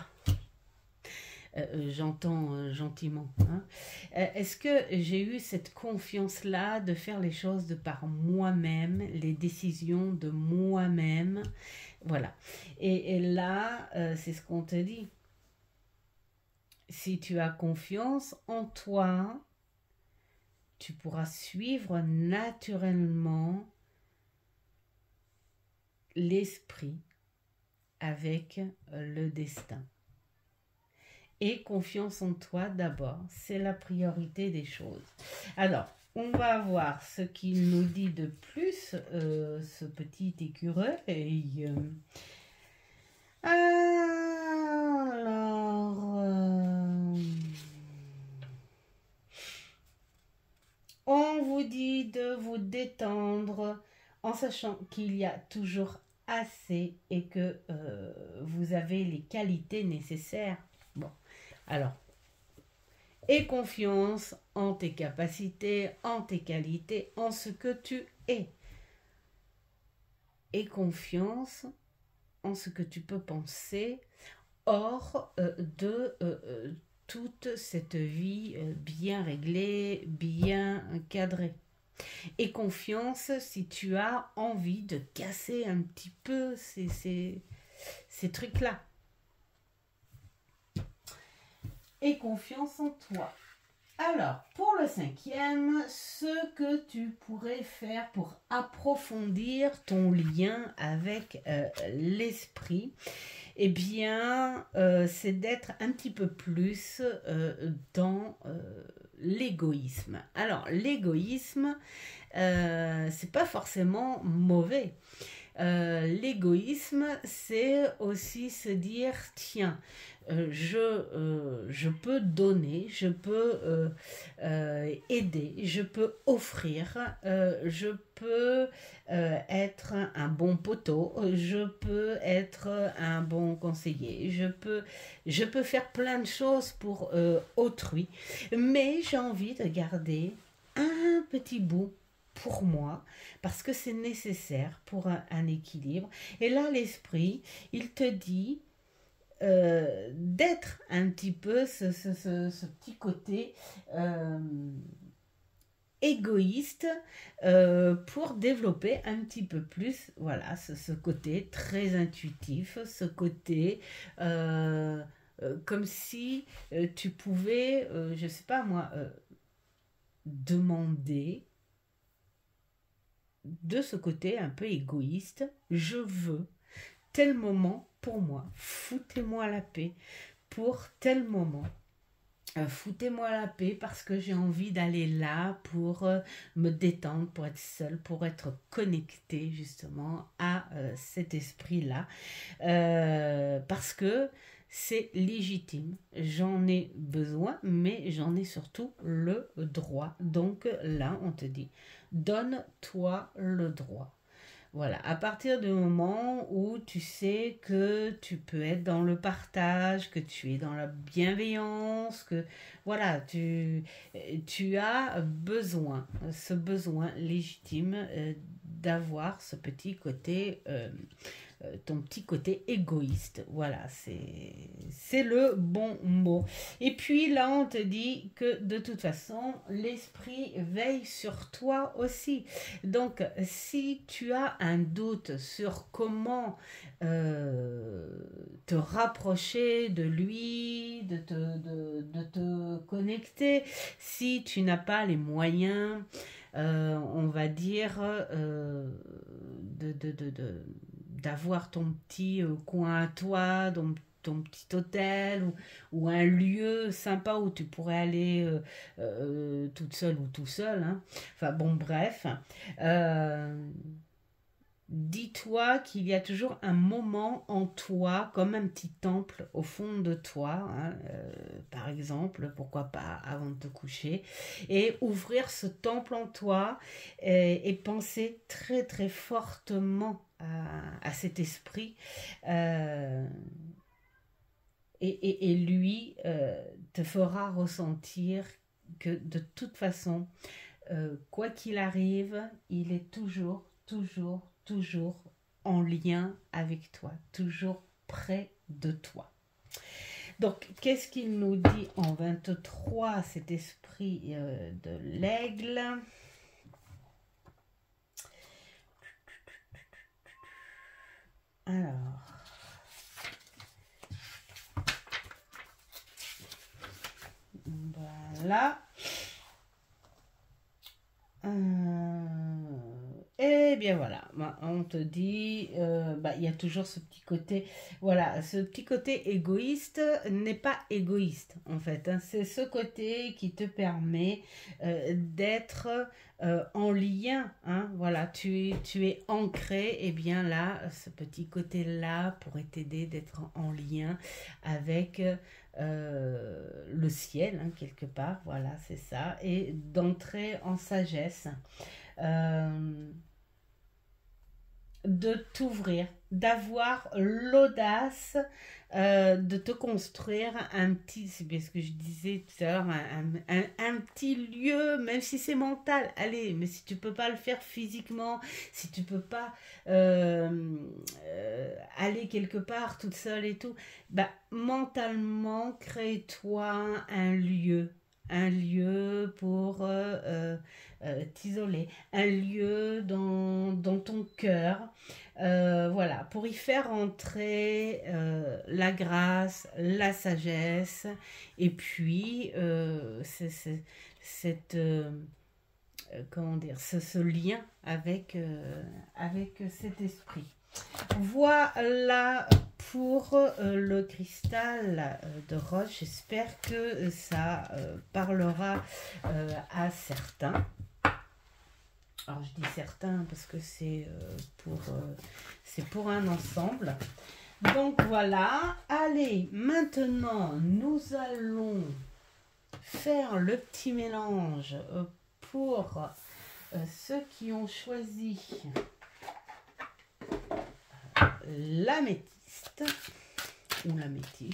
J'entends gentiment. Hein. Est-ce que j'ai eu cette confiance-là de faire les choses de par moi-même, les décisions de moi-même? Voilà. Et là, c'est ce qu'on te dit. Si tu as confiance en toi, tu pourras suivre naturellement l'esprit avec le destin. Et confiance en toi d'abord, c'est la priorité des choses. Alors, on va voir ce qu'il nous dit de plus, ce petit écureuil. Alors, on vous dit de vous détendre en sachant qu'il y a toujours assez et que vous avez les qualités nécessaires. Bon, alors, aie confiance en tes capacités, en tes qualités, en ce que tu es. Aie confiance en ce que tu peux penser hors de toute cette vie bien réglée, bien cadrée. Et confiance si tu as envie de casser un petit peu ces trucs-là. Et confiance en toi. Alors, pour le 5e, ce que tu pourrais faire pour approfondir ton lien avec l'esprit, eh bien, c'est d'être un petit peu plus dans l'égoïsme. Alors, l'égoïsme, c'est pas forcément mauvais. L'égoïsme, c'est aussi se dire, tiens, je peux donner, je peux aider, je peux offrir, je peux être un bon poteau, je peux être un bon conseiller, je peux faire plein de choses pour autrui, mais j'ai envie de garder un petit bout pour moi, parce que c'est nécessaire pour un équilibre. Et là, l'esprit, il te dit d'être un petit peu ce petit côté égoïste pour développer un petit peu plus, voilà, ce côté très intuitif, ce côté comme si tu pouvais, je sais pas moi, demander de ce côté un peu égoïste, je veux tel moment pour moi, foutez-moi la paix pour tel moment. Foutez-moi la paix parce que j'ai envie d'aller là pour me détendre, pour être seule, pour être connectée justement à cet esprit-là. Parce que c'est légitime, j'en ai besoin, mais j'en ai surtout le droit. Donc là, on te dit, donne-toi le droit. Voilà, à partir du moment où tu sais que tu peux être dans le partage, que tu es dans la bienveillance, que voilà, tu as besoin, ce besoin légitime d'avoir ce petit côté ton petit côté égoïste. Voilà, c'est le bon mot. Et puis là, on te dit que de toute façon, l'esprit veille sur toi aussi. Donc, si tu as un doute sur comment te rapprocher de lui, de te connecter, si tu n'as pas les moyens, on va dire, d'avoir ton petit coin à toi, ton petit hôtel ou un lieu sympa où tu pourrais aller toute seule ou tout seul. Hein. Enfin bon, bref. Dis-toi qu'il y a toujours un moment en toi, comme un petit temple au fond de toi, hein, par exemple, pourquoi pas avant de te coucher, et ouvrir ce temple en toi et penser très très fortement à cet esprit et lui te fera ressentir que de toute façon, quoi qu'il arrive, il est toujours en lien avec toi, toujours près de toi. Donc, qu'est-ce qu'il nous dit en 23, cet esprit de l'aigle ? Alors, voilà. Eh Eh bien voilà, on te dit, il y a toujours ce petit côté, voilà, ce petit côté égoïste n'est pas égoïste en fait, hein. C'est ce côté qui te permet d'être en lien, hein. Voilà, tu es ancré, et bien là, ce petit côté-là pourrait t'aider d'être en lien avec le ciel, hein, quelque part, voilà, c'est ça, et d'entrer en sagesse. Euh, de t'ouvrir, d'avoir l'audace de te construire un petit, c'est bien ce que je disais tout à l'heure, un petit lieu, même si c'est mental, allez, mais si tu peux pas le faire physiquement, si tu peux pas aller quelque part toute seule et tout, bah mentalement, crée-toi un lieu pour t'isoler, un lieu dans ton cœur, voilà, pour y faire entrer la grâce, la sagesse, et puis cette, comment dire, ce lien avec cet esprit. Voilà pour le cristal de roche. J'espère que ça parlera à certains. Alors je dis certains parce que c'est pour un ensemble. Donc voilà. Allez, maintenant nous allons faire le petit mélange pour ceux qui ont choisi l'améthyste ou la métisse.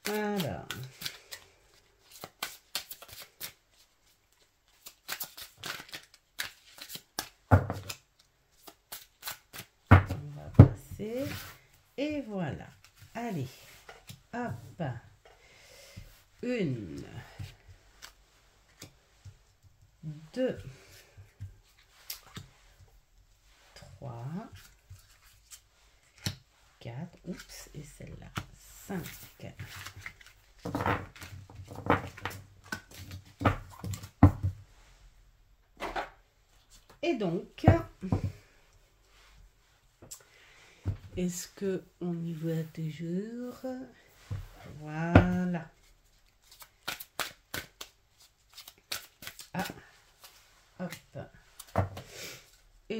Alors, on va passer et voilà. Allez, hop, 1, 2, 3, 4, oups, et celle-là, 5. Et donc, est-ce que on y voit toujours? Voilà. Ah, hop. 1.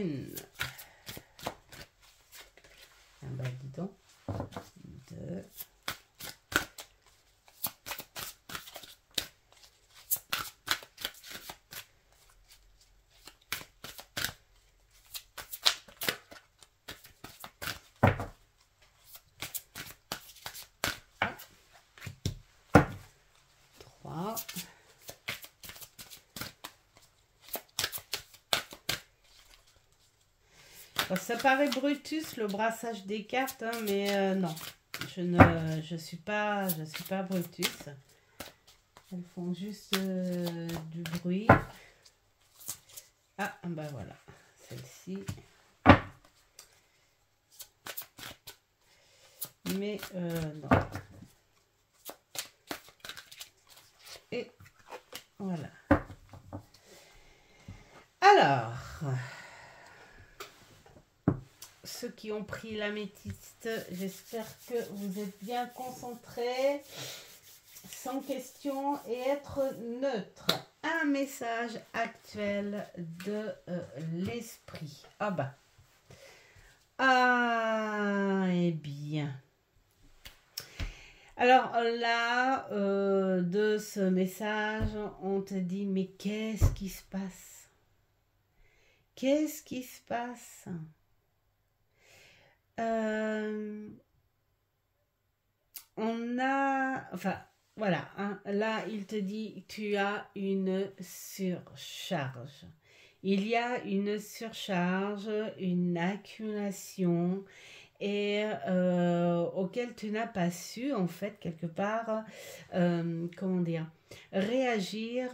Ah bah dis donc. 2. 3. Ça paraît Brutus le brassage des cartes, hein, mais non, je suis pas Brutus. Elles font juste du bruit. Ah bah voilà, celle-ci. Mais non. Et voilà. Alors, ceux qui ont pris l'améthyste, j'espère que vous êtes bien concentrés, sans question et être neutre. Un message actuel de l'esprit. Ah bah. Ah, eh bien. Alors là, de ce message, on te dit, mais qu'est-ce qui se passe? Qu'est-ce qui se passe? On a, enfin, voilà, hein, là, il te dit, tu as une surcharge. Il y a une surcharge, une accumulation, et auquel tu n'as pas su, en fait, quelque part, comment dire, réagir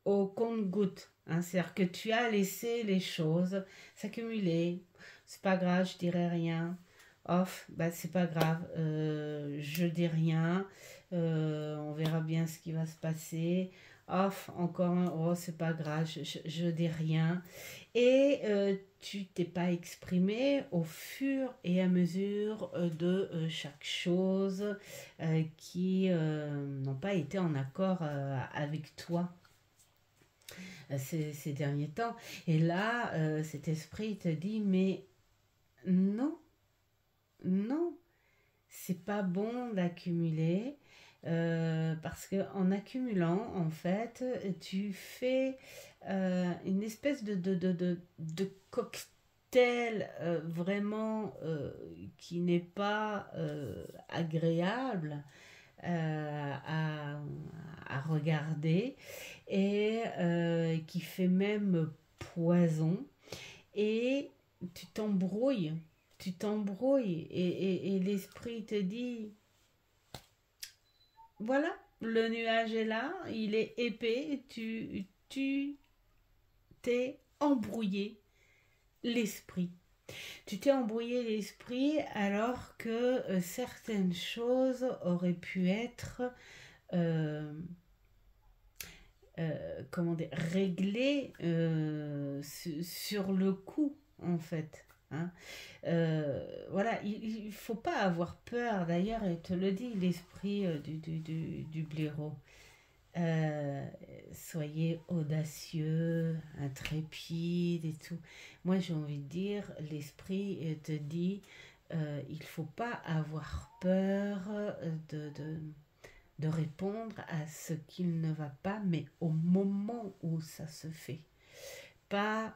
au compte-gouttes. Hein, c'est-à-dire que tu as laissé les choses s'accumuler. C'est pas grave, je dirais rien. Off, bah c'est pas grave, je dis rien, on verra bien ce qui va se passer. Off, encore un, oh c'est pas grave, je dis rien. Et tu t'es pas exprimé au fur et à mesure de chaque chose qui n'ont pas été en accord avec toi ces derniers temps. Et là, cet esprit te dit, mais non, non, c'est pas bon d'accumuler parce que en accumulant, en fait, tu fais une espèce de cocktail vraiment qui n'est pas agréable à, à regarder et qui fait même poison et tu t'embrouilles, tu t'embrouilles et l'esprit te dit, voilà, le nuage est là, il est épais, tu t'es embrouillé l'esprit. Tu t'es embrouillé l'esprit alors que certaines choses auraient pu être comment dire, réglées sur le coup en fait. Hein. Voilà, il ne faut pas avoir peur. D'ailleurs, il te le dit, l'esprit du blaireau. Euh, Soyez audacieux, intrépide et tout. Moi, j'ai envie de dire, l'esprit te dit, il faut pas avoir peur de répondre à ce qu'il ne va pas, mais au moment où ça se fait. Pas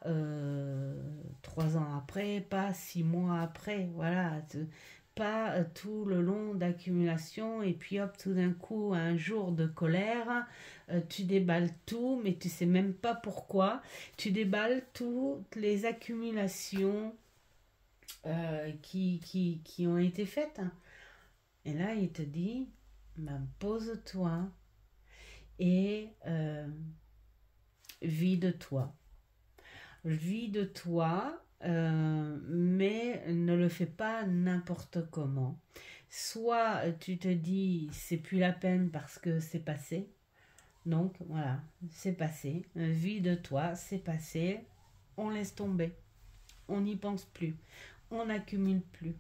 3 ans après, pas 6 mois après, voilà. Pas tout le long d'accumulation et puis hop, tout d'un coup, un jour de colère, tu déballes tout, mais tu sais même pas pourquoi. Tu déballes toutes les accumulations qui ont été faites. Et là, il te dit, ben, pose-toi et vide-toi. Vide-toi, mais ne le fais pas n'importe comment. Soit tu te dis c'est plus la peine parce que c'est passé. Donc voilà, c'est passé. Vide-toi, c'est passé. On laisse tomber. On n'y pense plus. On n'accumule plus.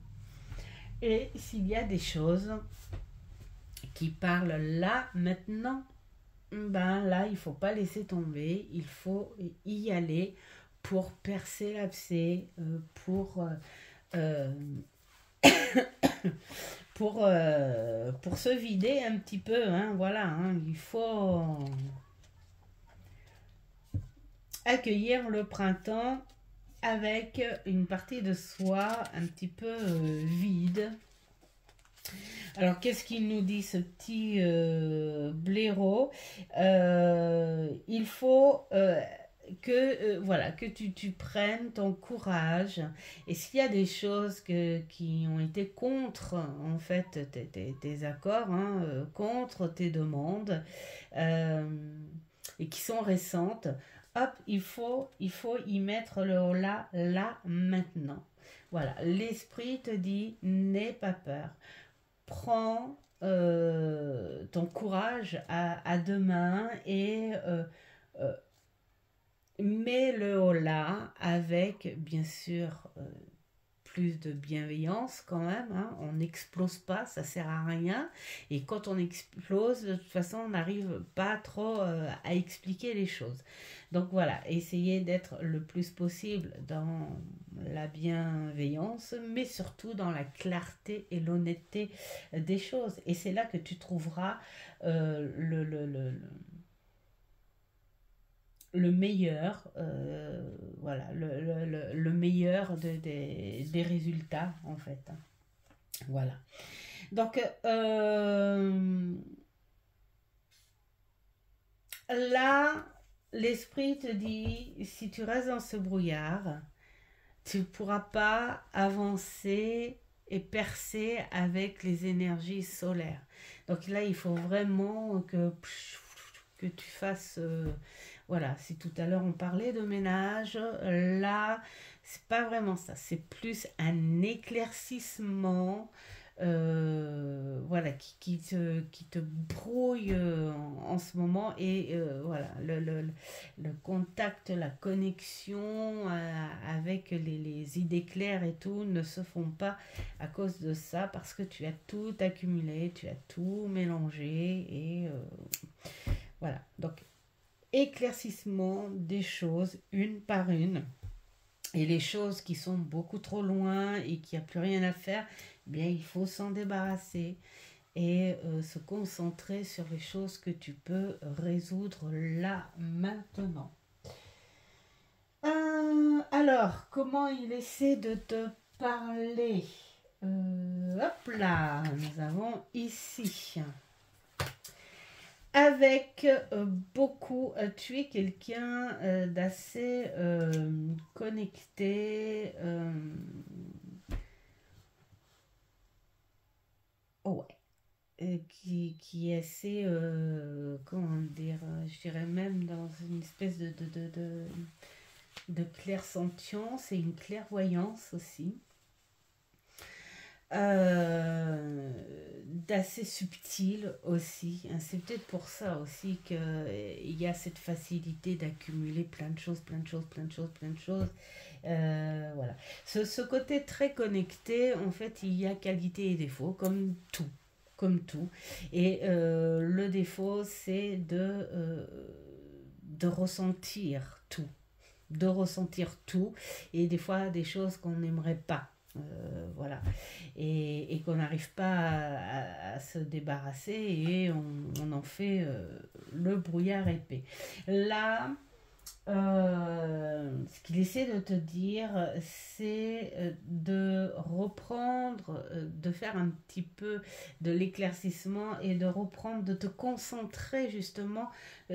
Et s'il y a des choses qui parlent là, maintenant, ben là, il faut pas laisser tomber. Il faut y aller pour percer l'abcès, euh, pour se vider un petit peu. Hein, voilà, hein, il faut accueillir le printemps avec une partie de soi un petit peu vide. Alors, qu'est-ce qu'il nous dit ce petit blaireau il faut voilà, que tu prennes ton courage. Et s'il y a des choses qui ont été contre, en fait, tes accords, hein, contre tes demandes, euh, et qui sont récentes, hop, il faut y mettre le holà là, maintenant. Voilà, l'esprit te dit, n'aie pas peur. Prends ton courage à deux mains et euh, mets le holà avec, bien sûr, plus de bienveillance quand même. Hein. On n'explose pas, ça sert à rien. Et quand on explose, de toute façon, on n'arrive pas trop à expliquer les choses. Donc voilà, essayez d'être le plus possible dans la bienveillance, mais surtout dans la clarté et l'honnêteté des choses. Et c'est là que tu trouveras le meilleur, voilà, le meilleur des résultats en fait. Voilà. Donc là, l'esprit te dit, si tu restes dans ce brouillard, tu ne pourras pas avancer et percer avec les énergies solaires. Donc là, il faut vraiment que tu fasses Voilà, si tout à l'heure on parlait de ménage, là, c'est pas vraiment ça. C'est plus un éclaircissement, voilà, qui te brouille en ce moment. Et voilà, le contact, la connexion avec les idées claires et tout ne se font pas à cause de ça, parce que tu as tout accumulé, tu as tout mélangé. Et voilà, donc éclaircissement des choses une par une. Et les choses qui sont beaucoup trop loin et qu'il n'y a plus rien à faire, eh bien il faut s'en débarrasser et se concentrer sur les choses que tu peux résoudre là, maintenant. Alors, comment il essaie de te parler? Hop là, nous avons ici. Avec beaucoup, tu es quelqu'un d'assez connecté. Oh ouais. Qui est assez, comment dire, je dirais même dans une espèce de clairsentience et une clairvoyance aussi. D'assez subtil aussi, hein. C'est peut-être pour ça aussi qu'il y a cette facilité d'accumuler plein de choses, plein de choses, plein de choses, plein de choses. Voilà. Ce côté très connecté, en fait, il y a qualité et défaut, comme tout. Comme tout. Et le défaut, c'est de ressentir tout. De ressentir tout. Et des fois, des choses qu'on n'aimerait pas. Voilà, et qu'on n'arrive pas à se débarrasser, et on en fait le brouillard épais. Là, ce qu'il essaie de te dire, c'est de reprendre, de faire un petit peu de l'éclaircissement et de reprendre, de te concentrer justement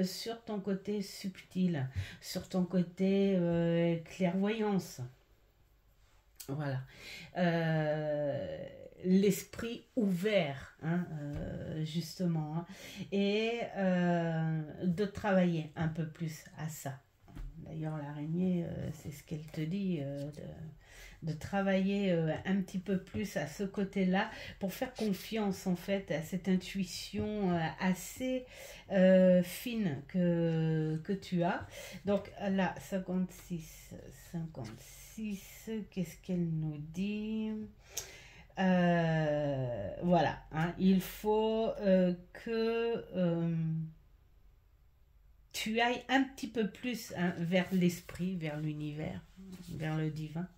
sur ton côté subtil, sur ton côté clairvoyance. Voilà. L'esprit ouvert, hein, justement, hein, et de travailler un peu plus à ça. D'ailleurs, l'araignée, c'est ce qu'elle te dit, de travailler un petit peu plus à ce côté-là, pour faire confiance en fait à cette intuition assez fine que tu as. Donc là, 56, qu'est-ce qu'elle nous dit? Voilà, hein, il faut que tu ailles un petit peu plus, hein, vers l'esprit, vers l'univers, vers le divin.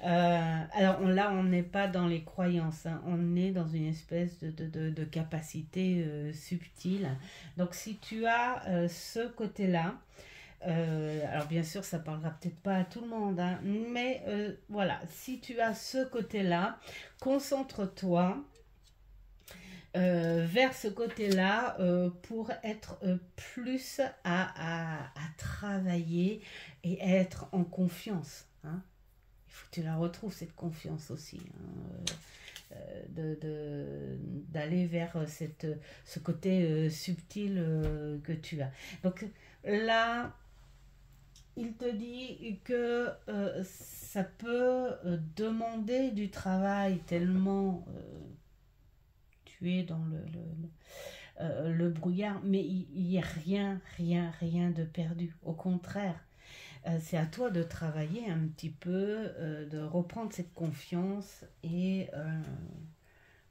Alors là, on n'est pas dans les croyances, hein, on est dans une espèce de capacité subtile. Donc si tu as ce côté-là, alors bien sûr, ça parlera peut-être pas à tout le monde, hein, mais voilà, si tu as ce côté-là, concentre-toi vers ce côté-là pour être plus à travailler et être en confiance, hein. Il faut que tu la retrouves, cette confiance aussi, hein, d'aller vers ce côté subtil que tu as. Donc là, il te dit que ça peut demander du travail, tellement tu es dans le brouillard, mais il n'y a rien de perdu. Au contraire, c'est à toi de travailler un petit peu, de reprendre cette confiance, et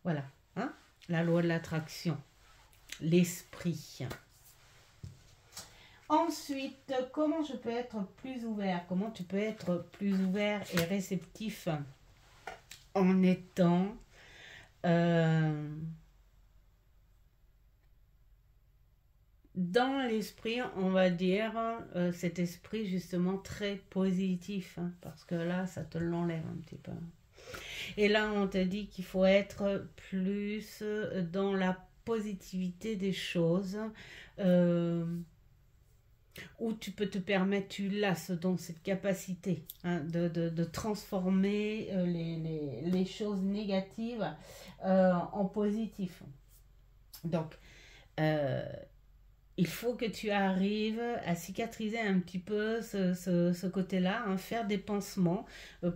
voilà, hein, la loi de l'attraction, l'esprit. Ensuite, comment je peux être plus ouvert? Comment tu peux être plus ouvert et réceptif en étant dans l'esprit, on va dire, cet esprit justement très positif, hein, parce que là, ça te l'enlève un petit peu. Et là, on te dit qu'il faut être plus dans la positivité des choses, où tu peux te permettre, tu l'as, cette capacité, hein, de transformer les choses négatives en positif. Donc, il faut que tu arrives à cicatriser un petit peu ce côté-là, hein, faire des pansements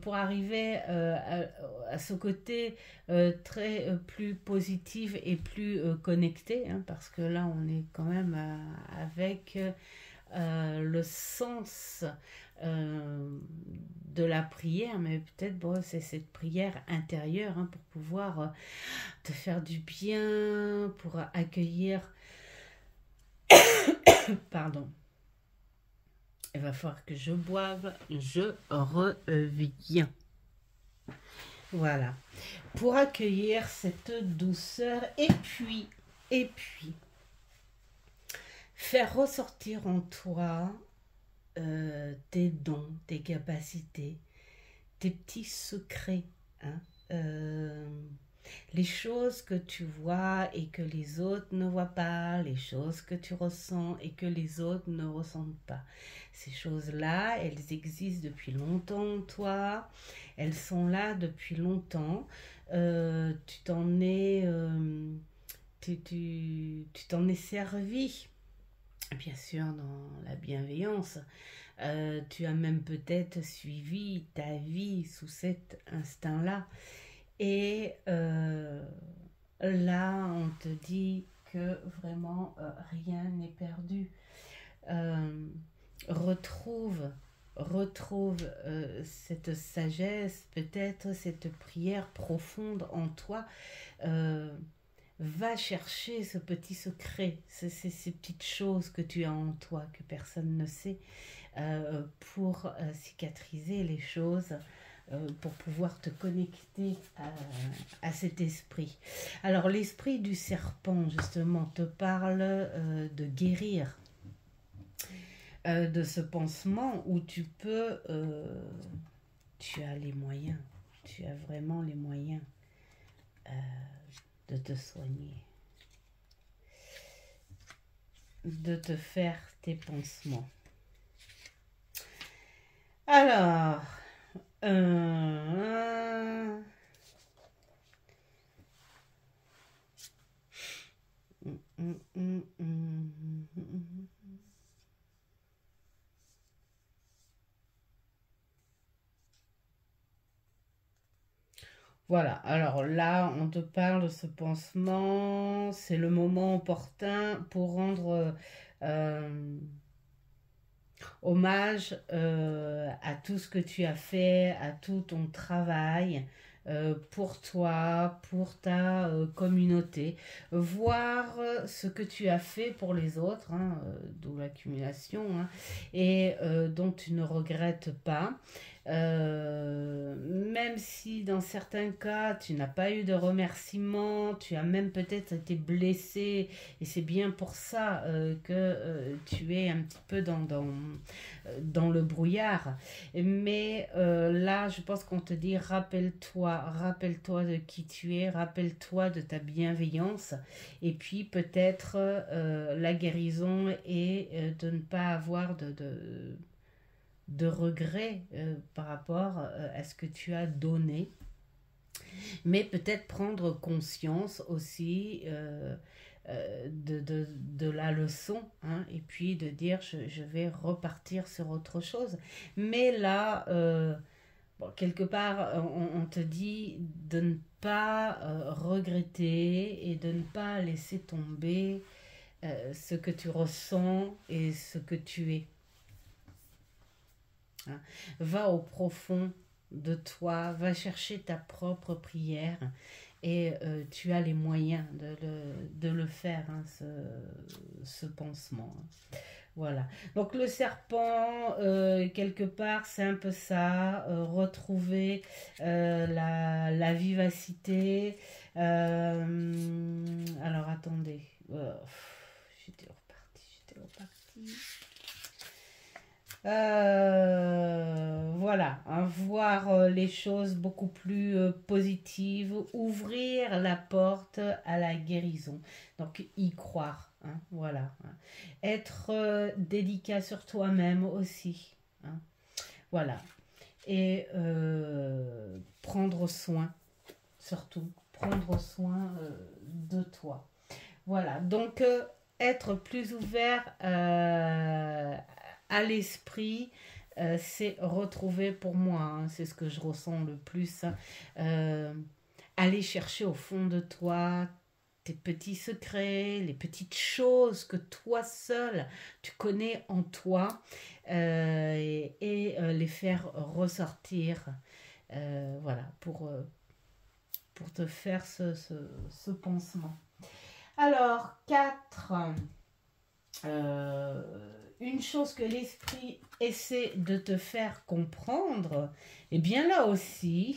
pour arriver à ce côté très plus positif et plus connecté, hein, parce que là on est quand même avec le sens de la prière, mais peut-être bon, c'est cette prière intérieure, hein, pour pouvoir te faire du bien, pour accueillir, pardon, il va falloir que je boive, je reviens. Voilà, pour accueillir cette douceur et puis, faire ressortir en toi tes dons, tes capacités, tes petits secrets, hein, les choses que tu vois et que les autres ne voient pas, les choses que tu ressens et que les autres ne ressentent pas. Ces choses-là, elles existent depuis longtemps en toi, elles sont là depuis longtemps. Tu t'en es, tu t'en es servi, bien sûr, dans la bienveillance. Tu as même peut-être suivi ta vie sous cet instinct-là. Et là, on te dit que vraiment rien n'est perdu. Euh, retrouve cette sagesse, peut-être cette prière profonde en toi. Euh, Va chercher ce petit secret, ces petites choses que tu as en toi, que personne ne sait, pour cicatriser les choses, pour pouvoir te connecter à cet esprit. Alors l'esprit du serpent, justement, te parle de guérir, de ce pansement où tu peux, tu as les moyens, tu as vraiment les moyens de te soigner, de te faire tes pansements. Alors, voilà, alors là, on te parle de ce pansement, c'est le moment opportun pour rendre hommage à tout ce que tu as fait, à tout ton travail pour toi, pour ta communauté. Voir ce que tu as fait pour les autres, hein, d'où l'accumulation, hein, et dont tu ne regrettes pas. Même si dans certains cas tu n'as pas eu de remerciements, tu as même peut-être été blessé, et c'est bien pour ça que tu es un petit peu dans le brouillard. Mais là, je pense qu'on te dit, rappelle-toi de qui tu es, rappelle-toi de ta bienveillance, et puis peut-être la guérison et de ne pas avoir de regrets par rapport à ce que tu as donné, mais peut-être prendre conscience aussi de la leçon, hein, et puis de dire je vais repartir sur autre chose. Mais là, bon, quelque part, on te dit de ne pas regretter et de ne pas laisser tomber ce que tu ressens et ce que tu es. Hein. Va au profond de toi, va chercher ta propre prière, et tu as les moyens de le faire, hein, ce pansement. Voilà. Donc le serpent, quelque part, c'est un peu ça, retrouver la vivacité. Alors attendez, j'étais reparti. Voilà, hein, voir les choses beaucoup plus positives, ouvrir la porte à la guérison. Donc y croire, hein, voilà. Hein. Être délicat sur toi-même aussi. Hein, voilà. Et prendre soin, surtout, prendre soin de toi. Voilà, donc être plus ouvert à l'esprit, c'est retrouver pour moi, hein, c'est ce que je ressens le plus, hein, aller chercher au fond de toi tes petits secrets, les petites choses que toi seul tu connais en toi, et les faire ressortir, voilà, pour te faire ce pansement. Alors, 4. Euh, une chose que l'esprit essaie de te faire comprendre, et bien là aussi,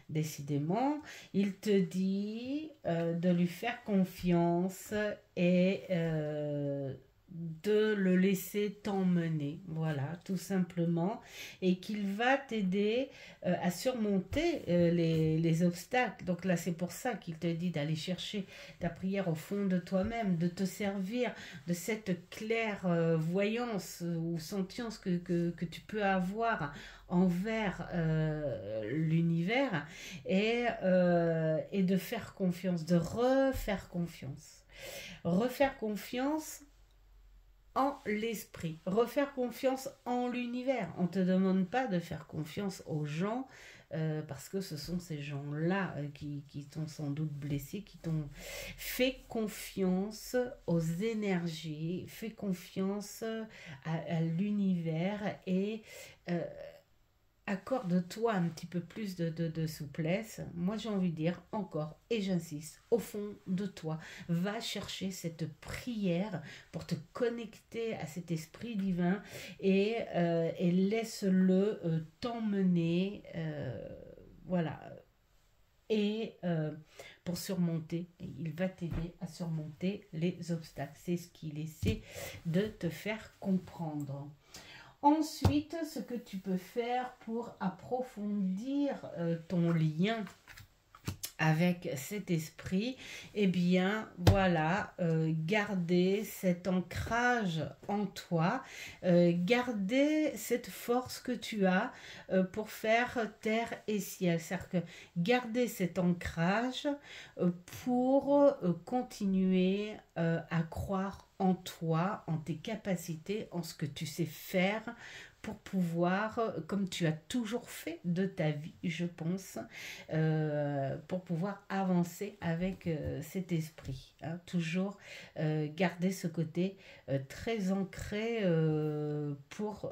décidément, il te dit de lui faire confiance et de le laisser t'emmener, voilà, tout simplement, et qu'il va t'aider à surmonter les obstacles. Donc là, c'est pour ça qu'il te dit d'aller chercher ta prière au fond de toi-même, de te servir de cette claire voyance ou sentience que tu peux avoir envers l'univers, et de faire confiance, de refaire confiance. Refaire confiance en l'esprit, refaire confiance en l'univers. On ne te demande pas de faire confiance aux gens, parce que ce sont ces gens-là qui t'ont sans doute blessé, qui t'ont fait confiance aux énergies, fait confiance à l'univers, et euh, accorde-toi un petit peu plus de souplesse. Moi, j'ai envie de dire encore, et j'insiste, au fond de toi, va chercher cette prière pour te connecter à cet esprit divin, et laisse-le t'emmener, voilà. Et pour surmonter, il va t'aider à surmonter les obstacles. C'est ce qu'il essaie de te faire comprendre. Ensuite, ce que tu peux faire pour approfondir ton lien avec cet esprit, eh bien voilà, garder cet ancrage en toi, garder cette force que tu as pour faire terre et ciel. C'est-à-dire que garder cet ancrage pour continuer à croire en toi, en tes capacités, en ce que tu sais faire, pour pouvoir, comme tu as toujours fait de ta vie, je pense, pour pouvoir avancer avec cet esprit. Hein, toujours garder ce côté très ancré, pour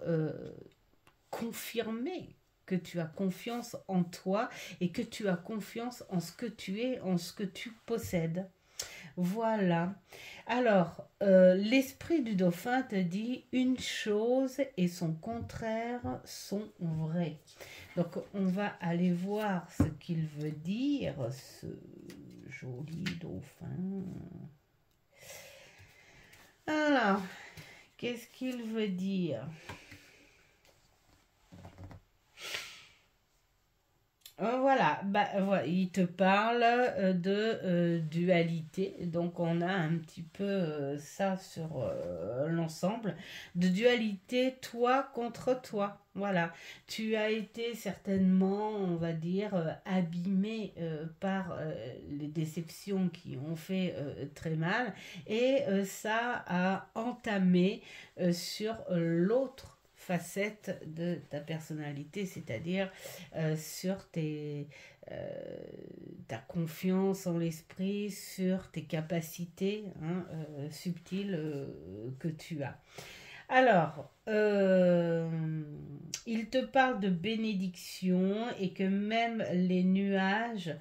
confirmer que tu as confiance en toi et que tu as confiance en ce que tu es, en ce que tu possèdes. Voilà. Alors, l'esprit du dauphin te dit une chose et son contraire sont vrais. Donc, on va aller voir ce qu'il veut dire, ce joli dauphin. Alors, qu'est-ce qu'il veut dire ? Voilà, voilà, il te parle de dualité, donc on a un petit peu ça sur l'ensemble, de dualité toi contre toi. Voilà, tu as été certainement, on va dire, abîmé par les déceptions qui ont fait très mal, et ça a entamé sur l'autre facette de ta personnalité, c'est-à-dire sur ta confiance en l'esprit, sur tes capacités, hein, subtiles que tu as. Alors, il te parle de bénédiction, et que même les nuages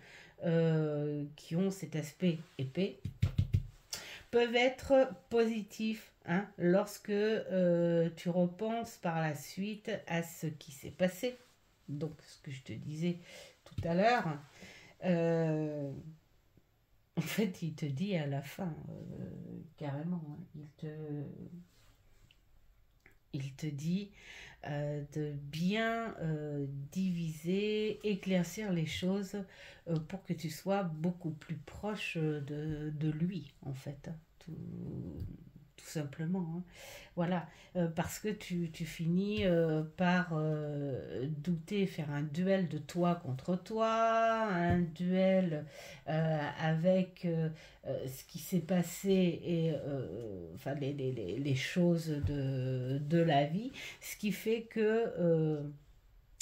qui ont cet aspect épais peuvent être positifs, hein, lorsque tu repenses par la suite à ce qui s'est passé. Donc, ce que je te disais tout à l'heure, en fait, il te dit à la fin, carrément, hein, il te dit de bien diviser, éclaircir les choses pour que tu sois beaucoup plus proche de lui, en fait. Tout, tout simplement. Hein. Voilà, parce que tu finis par douter, faire un duel de toi contre toi, un duel avec ce qui s'est passé et enfin les choses de la vie, ce qui fait que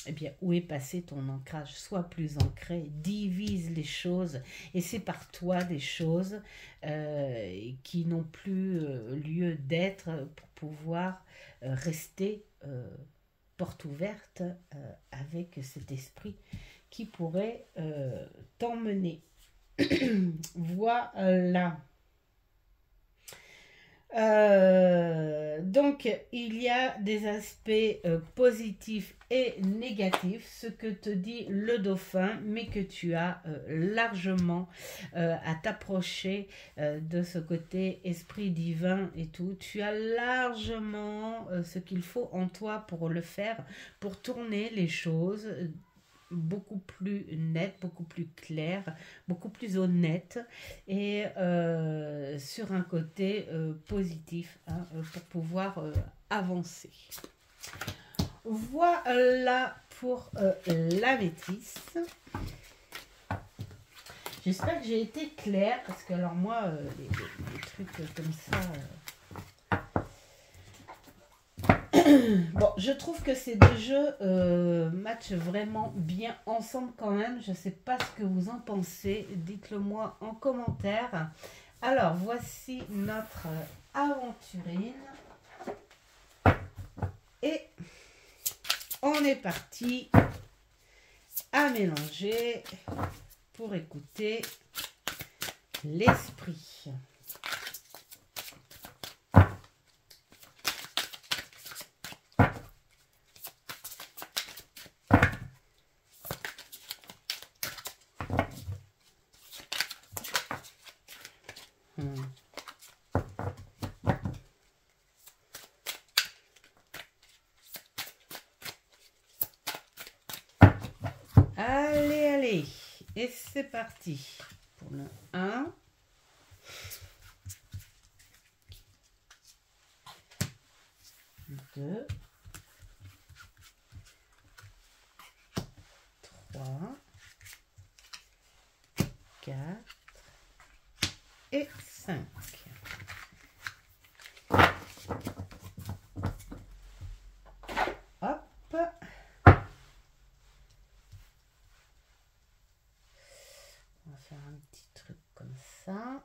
eh bien, où est passé ton ancrage? Sois plus ancré, divise les choses et sépare-toi des choses qui n'ont plus lieu d'être pour pouvoir rester porte ouverte avec cet esprit qui pourrait t'emmener. Voilà. Donc, il y a des aspects positifs et négatifs, ce que te dit le dauphin, mais que tu as largement à t'approcher de ce côté esprit divin et tout. Tu as largement ce qu'il faut en toi pour le faire, pour tourner les choses beaucoup plus nette, beaucoup plus claire, beaucoup plus honnête et sur un côté positif hein, pour pouvoir avancer. Voilà pour la métisse. J'espère que j'ai été claire parce que alors moi les trucs comme ça bon, je trouve que ces deux jeux matchent vraiment bien ensemble quand même. Je ne sais pas ce que vous en pensez. Dites-le moi en commentaire. Alors, voici notre aventurine. Et on est parti à mélanger pour écouter l'esprit. Allez, allez. Et c'est parti pour le 1. Le 2. 3. 4. Et 5. Hop. On va faire un petit truc comme ça.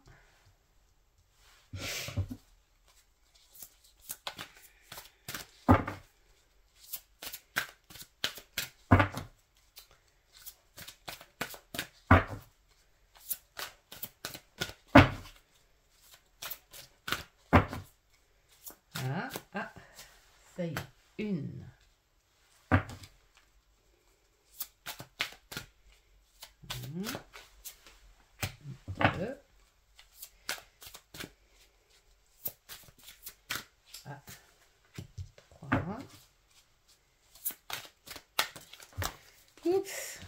Ah, ah, ça y est, une. Deux. Ah, 3. Oups.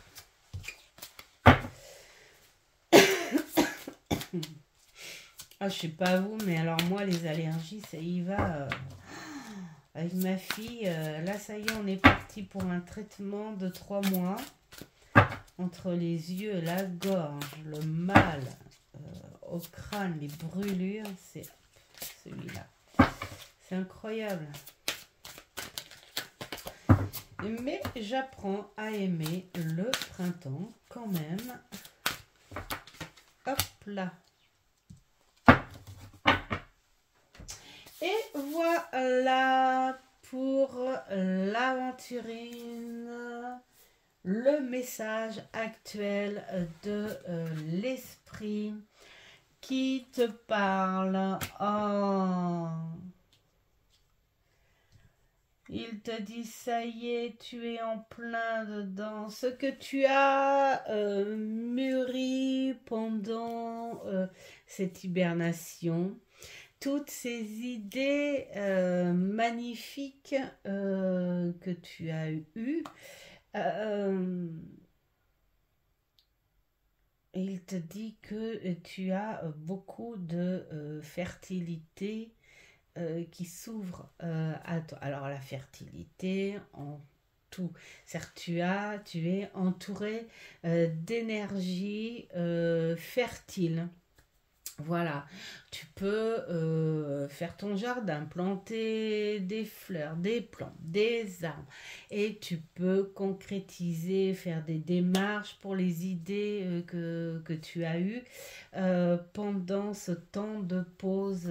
Ah, je sais pas vous, mais alors moi, les allergies, ça y va. Avec ma fille, là, ça y est, on est parti pour un traitement de 3 mois. Entre les yeux, la gorge, le mal, au crâne, les brûlures, c'est celui-là. C'est incroyable. Mais j'apprends à aimer le printemps quand même. Hop là. Et voilà pour l'aventurine, le message actuel de l'esprit qui te parle. Oh. Il te dit, ça y est, tu es en plein dedans. Ce que tu as mûri pendant cette hibernation, toutes ces idées magnifiques que tu as eues, il te dit que tu as beaucoup de fertilité qui s'ouvre à toi. Alors la fertilité en tout. C'est-à-dire tu es entouré d'énergie fertile. Voilà, tu peux faire ton jardin, planter des fleurs, des plantes, des arbres, et tu peux concrétiser, faire des démarches pour les idées que tu as eues pendant ce temps de pause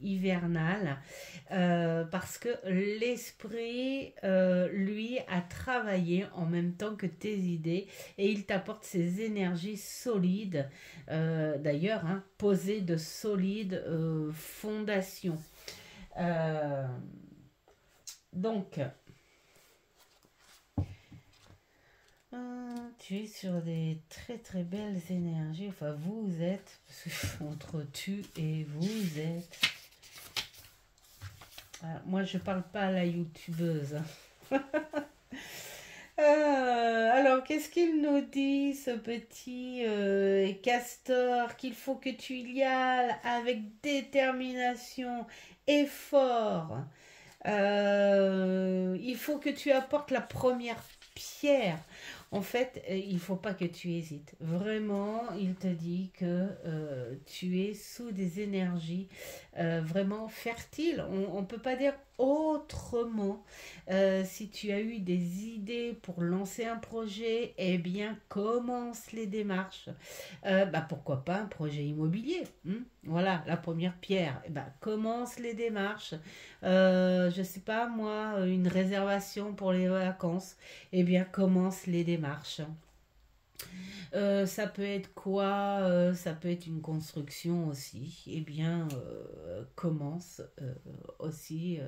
hivernale, parce que l'esprit, lui, a travaillé en même temps que tes idées, et il t'apporte ces énergies solides d'ailleurs, hein, poser de solides fondations. Euh, donc, tu es sur des très très belles énergies. Enfin, vous êtes, parce que entre tu et vous êtes. Moi, je parle pas à la youtubeuse. Alors, qu'est-ce qu'il nous dit, ce petit castor? Qu'il faut que tu y ailles avec détermination, effort. Il faut que tu apportes la première pierre. En fait, il ne faut pas que tu hésites. Vraiment, il te dit que tu es sous des énergies vraiment fertiles. On ne peut pas dire autrement. Si tu as eu des idées pour lancer un projet, eh bien, commence les démarches. Pourquoi pas un projet immobilier, hein? Voilà, la première pierre. Commence les démarches. Je sais pas, moi, une réservation pour les vacances. Eh bien, commence les démarches. Ça peut être quoi? Ça peut être une construction aussi. Eh bien, commence aussi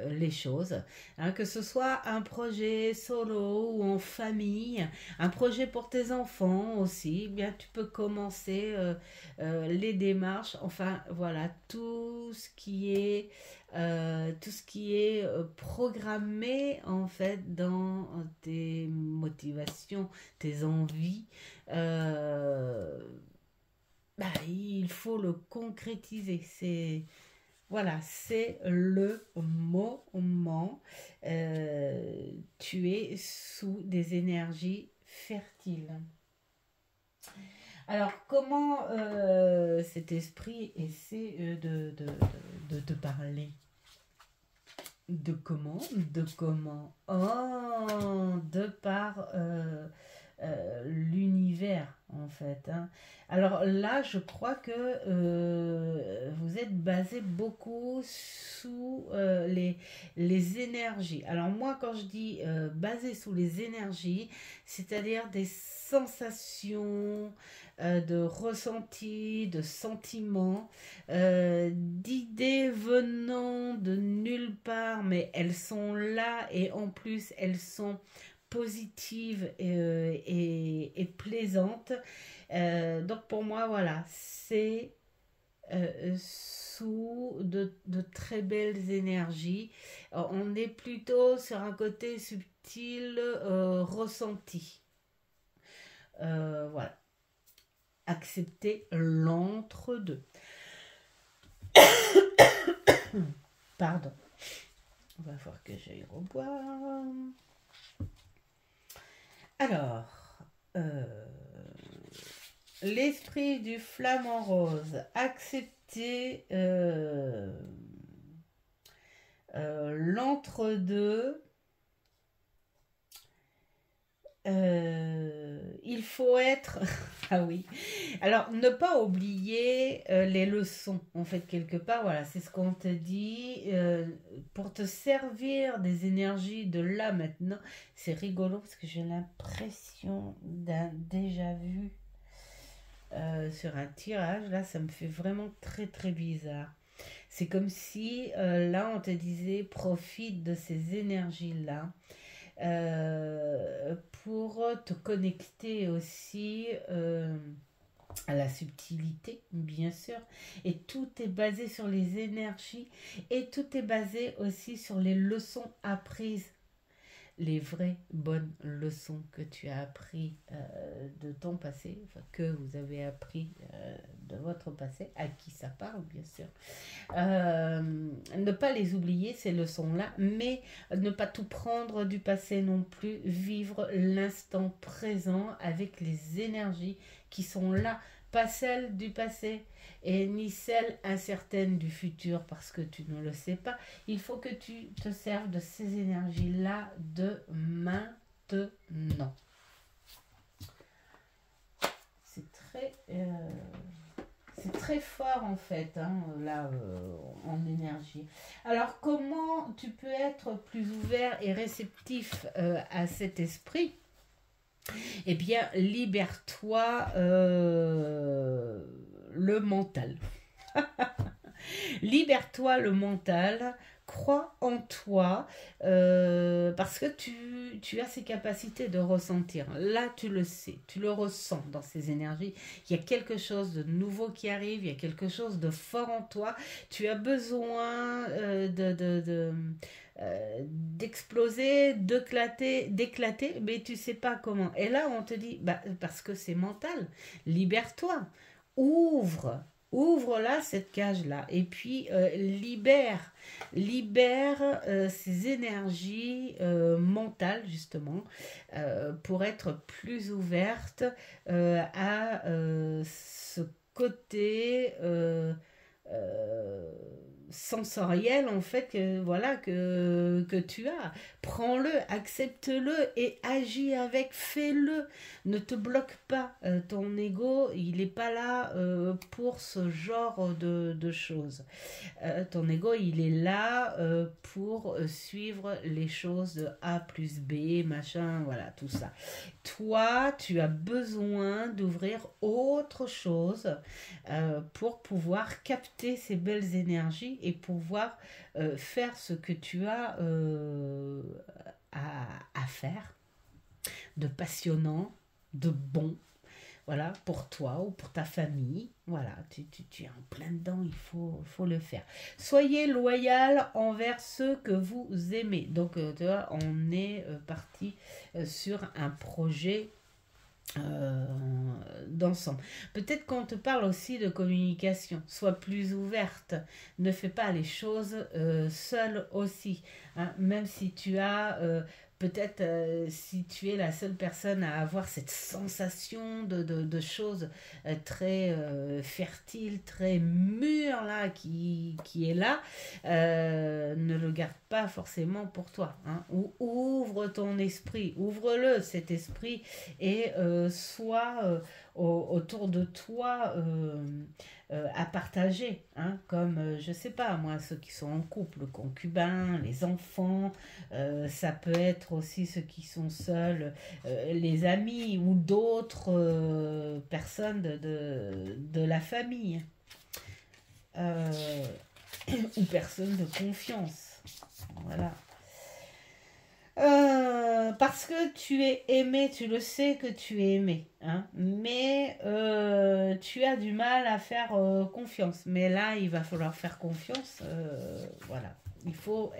les choses. Hein, que ce soit un projet solo ou en famille, un projet pour tes enfants aussi, eh bien, tu peux commencer les démarches. Enfin, voilà, tout ce qui est programmé en fait dans tes motivations, tes envies, euh, il faut le concrétiser. C'est le moment. Tu es sous des énergies fertiles. Alors, comment cet esprit essaie de te parler? De comment de par l'univers en fait, hein. Alors là je crois que vous êtes basé beaucoup sous les énergies. Alors moi quand je dis basé sous les énergies, c'est-à-dire des sensations, de ressentis, de sentiments, d'idées venant de nulle part, mais elles sont là et en plus elles sont positives et plaisantes. Donc pour moi, voilà, c'est sous de très belles énergies. On est plutôt sur un côté subtil, ressenti. Voilà. Accepter l'entre-deux. Pardon. On va voir que j'aille reboire. Alors, l'esprit du flamant rose. Accepter l'entre-deux. Il faut être... ah oui. Alors, ne pas oublier les leçons. En fait, quelque part, voilà, c'est ce qu'on te dit. Pour te servir des énergies de là maintenant. C'est rigolo parce que j'ai l'impression d'un déjà vu sur un tirage. Là, ça me fait vraiment très, très bizarre. C'est comme si, là, on te disait, profite de ces énergies-là. Pour te connecter aussi à la subtilité, bien sûr. Et tout est basé sur les énergies et tout est basé aussi sur les leçons apprises. les vraies bonnes leçons que tu as appris de ton passé, enfin, que vous avez appris de votre passé, à qui ça parle bien sûr. Ne pas les oublier ces leçons-là, mais ne pas tout prendre du passé non plus, vivre l'instant présent avec les énergies qui sont là, pas celles du passé et ni celles incertaines du futur parce que tu ne le sais pas. Il faut que tu te serves de ces énergies-là de maintenant. C'est très fort en fait, hein, là, en énergie. Alors, comment tu peux être plus ouvert et réceptif à cet esprit? Eh bien, libère-toi le mental. Libère-toi le mental, crois en toi, parce que tu as ces capacités de ressentir. Là, tu le sais, tu le ressens dans ces énergies. Il y a quelque chose de nouveau qui arrive, il y a quelque chose de fort en toi. Tu as besoin d'exploser, d'éclater, mais tu sais pas comment. Et là, on te dit, bah, parce que c'est mental, libère-toi, ouvre. Ouvre là cette cage là et puis libère ces énergies mentales justement pour être plus ouverte à ce côté euh, sensoriel en fait voilà que tu as. Prends-le, accepte-le et agis avec, fais-le. Ne te bloque pas. Ton ego, il n'est pas là pour ce genre de choses. Ton ego, il est là pour suivre les choses de A plus B, machin, voilà, tout ça. Toi, tu as besoin d'ouvrir autre chose pour pouvoir capter ces belles énergies et pouvoir faire ce que tu as à faire de passionnant, de bon, voilà, pour toi ou pour ta famille. Voilà, tu es en plein dedans, il faut le faire. Soyez loyal envers ceux que vous aimez. Donc, tu vois, on est parti sur un projet d'ensemble. Peut-être qu'on te parle aussi de communication. Sois plus ouverte. Ne fais pas les choses seule aussi. Hein. Même si tu as peut-être si tu es la seule personne à avoir cette sensation de choses très fertiles, très mûres là, qui est là, ne le garde pas forcément pour toi. Hein. Ouvre ton esprit, ouvre-le cet esprit et sois autour de toi à partager, hein, comme je sais pas moi, ceux qui sont en couple, concubins, les enfants, ça peut être aussi ceux qui sont seuls, les amis ou d'autres personnes de la famille euh, ou personnes de confiance. Voilà. Parce que tu es aimé, tu le sais que tu es aimé, hein, mais tu as du mal à faire confiance. Mais là, il va falloir faire confiance. Voilà, il faut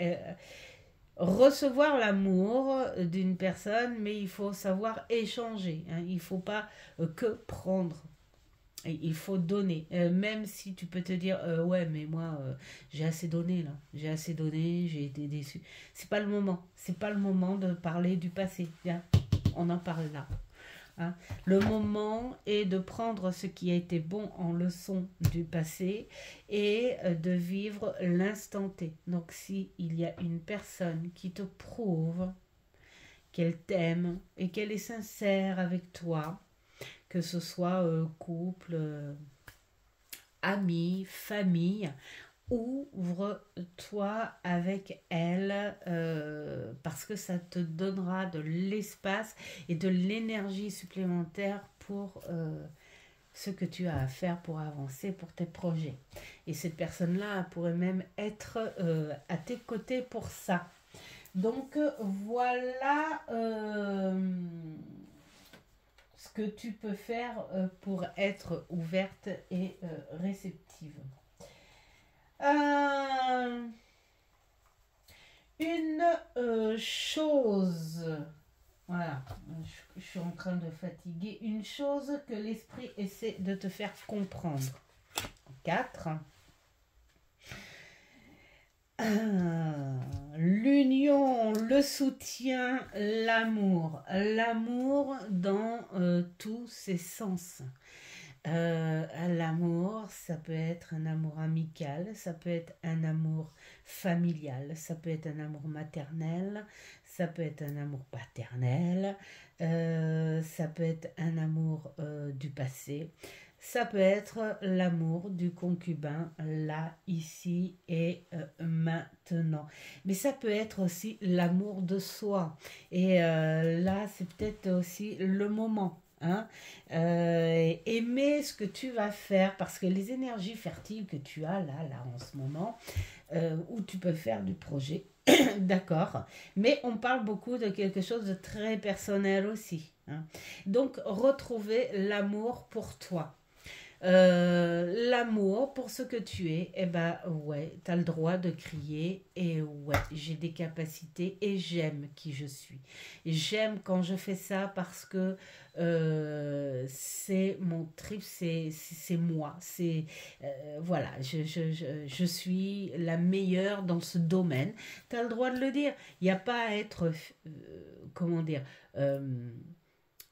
recevoir l'amour d'une personne, mais il faut savoir échanger. Hein, il ne faut pas que prendre. Il faut donner, même si tu peux te dire ouais mais moi j'ai assez donné là, j'ai assez donné, j'ai été déçu. C'est pas le moment de parler du passé. Viens, on en parle là. Hein. Le moment est de prendre ce qui a été bon en leçon du passé et de vivre l'instant T. Donc si il y a une personne qui te prouve qu'elle t'aime et qu'elle est sincère avec toi, que ce soit couple, amis, famille, ouvre-toi avec elle parce que ça te donnera de l'espace et de l'énergie supplémentaire pour ce que tu as à faire pour avancer, pour tes projets. Et cette personne-là pourrait même être à tes côtés pour ça. Donc voilà ce que tu peux faire pour être ouverte et réceptive. une chose, voilà, je suis en train de fatiguer, une chose que l'esprit essaie de te faire comprendre. 4. L'union, le soutien, l'amour. L'amour dans tous ses sens. L'amour, ça peut être un amour amical, ça peut être un amour familial, ça peut être un amour maternel, ça peut être un amour paternel, ça peut être un amour du passé, ça peut être l'amour du concubin là, ici et maintenant. Mais ça peut être aussi l'amour de soi. Et là, c'est peut-être aussi le moment. Hein, aimer ce que tu vas faire parce que les énergies fertiles que tu as là en ce moment, où tu peux faire du projet, d'accord, mais on parle beaucoup de quelque chose de très personnel aussi. Hein. Donc, retrouver l'amour pour toi. L'amour pour ce que tu es, eh ben ouais, t'as le droit de crier et ouais, j'ai des capacités et j'aime qui je suis. J'aime quand je fais ça parce que c'est mon trip, c'est moi. Voilà, je suis la meilleure dans ce domaine. T'as le droit de le dire. Il n'y a pas à être, comment dire, euh,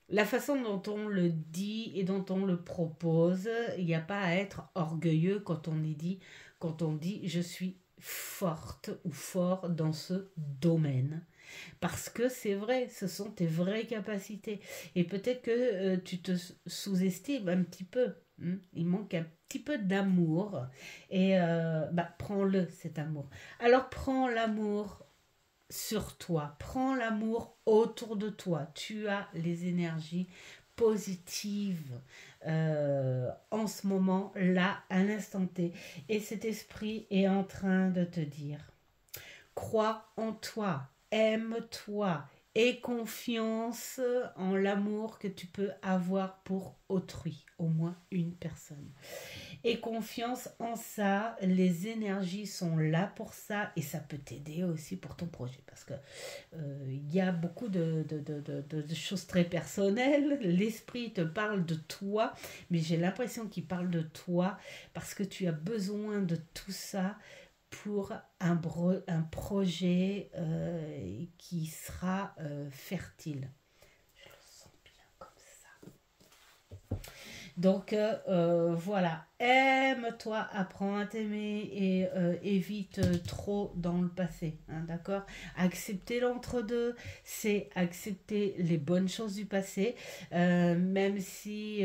la façon dont on le dit et dont on le propose, il n'y a pas à être orgueilleux quand on dit je suis forte ou fort dans ce domaine. Parce que c'est vrai, ce sont tes vraies capacités. Et peut-être que tu te sous-estimes un petit peu. Hein. Il manque un petit peu d'amour. Et prends-le, cet amour. Alors prends l'amour sur toi, prends l'amour autour de toi. Tu as les énergies positives en ce moment, là, à l'instant T. Et cet esprit est en train de te dire, crois en toi, aime-toi, aie confiance en l'amour que tu peux avoir pour autrui, au moins une personne. Et confiance en ça, les énergies sont là pour ça et ça peut t'aider aussi pour ton projet parce que il y a beaucoup de choses très personnelles. L'esprit te parle de toi, mais j'ai l'impression qu'il parle de toi parce que tu as besoin de tout ça pour un projet qui sera fertile. Je le sens bien comme ça. Donc voilà, aime-toi, apprends à t'aimer et évite trop dans le passé, hein, d'accord. Accepter l'entre-deux, c'est accepter les bonnes choses du passé, même si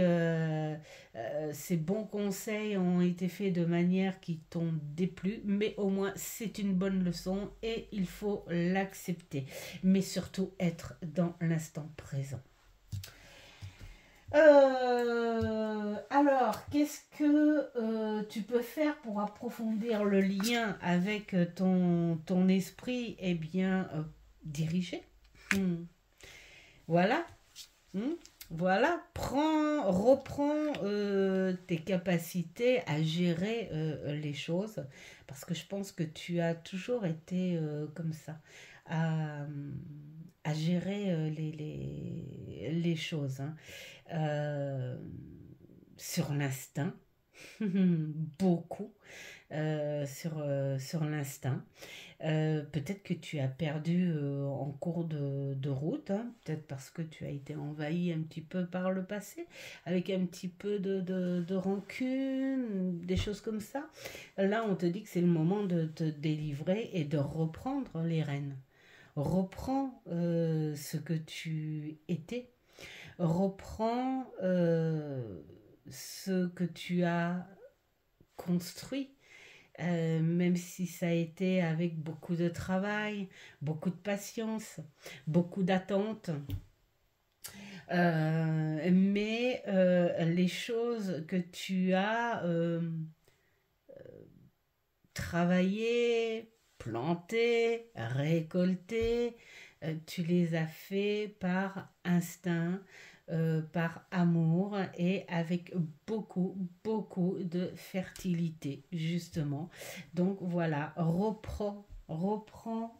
ces bons conseils ont été faits de manière qui t'ont déplu, mais au moins c'est une bonne leçon et il faut l'accepter, mais surtout être dans l'instant présent. Alors, qu'est-ce que tu peux faire pour approfondir le lien avec ton esprit? Eh bien, diriger. Hmm. Voilà. Hmm. Voilà. Reprends tes capacités à gérer les choses. Parce que je pense que tu as toujours été comme ça. À, à gérer les choses. Hein. Euh, sur l'instinct, beaucoup sur l'instinct. Peut-être que tu as perdu en cours de route, hein, peut-être parce que tu as été envahi un petit peu par le passé, avec un petit peu de rancune, des choses comme ça. Là, on te dit que c'est le moment de te délivrer et de reprendre les rênes. Reprends ce que tu étais. Reprends ce que tu as construit, même si ça a été avec beaucoup de travail, beaucoup de patience, beaucoup d'attente. Mais les choses que tu as travaillées, plantées, récoltées, tu les as fait par instinct, par amour et avec beaucoup de fertilité, justement. Donc voilà, reprends reprends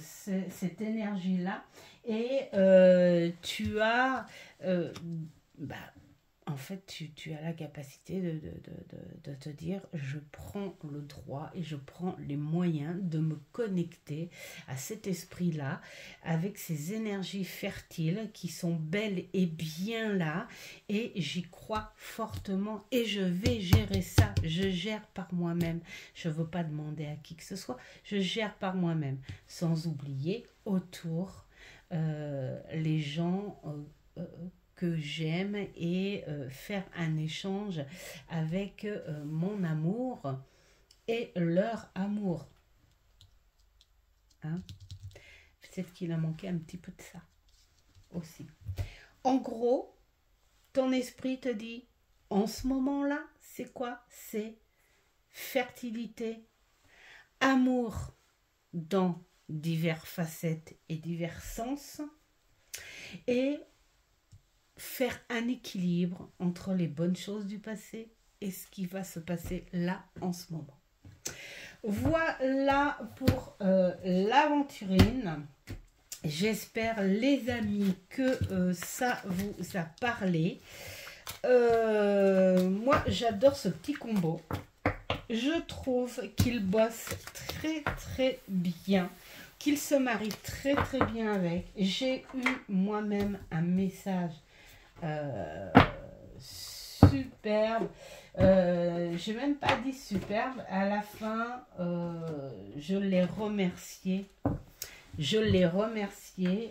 cette énergie-là et tu as, bah, en fait, tu as la capacité de te dire, je prends le droit et je prends les moyens de me connecter à cet esprit-là, avec ces énergies fertiles qui sont belles et bien là, et j'y crois fortement et je vais gérer ça. Je gère par moi-même. Je ne veux pas demander à qui que ce soit. Je gère par moi-même, sans oublier autour les gens que j'aime et faire un échange avec mon amour et leur amour. Hein? Peut-être qu'il a manqué un petit peu de ça aussi. En gros, ton esprit te dit, en ce moment-là, c'est quoi? C'est fertilité, amour dans diverses facettes et divers sens, et faire un équilibre entre les bonnes choses du passé et ce qui va se passer là en ce moment. Voilà pour l'aventurine. J'espère les amis que ça vous a parlé. Moi j'adore ce petit combo. Je trouve qu'il bosse très très bien, qu'il se marie très très bien avec. J'ai eu moi-même un message superbe, j'ai même pas dit superbe, à la fin je l'ai remercié,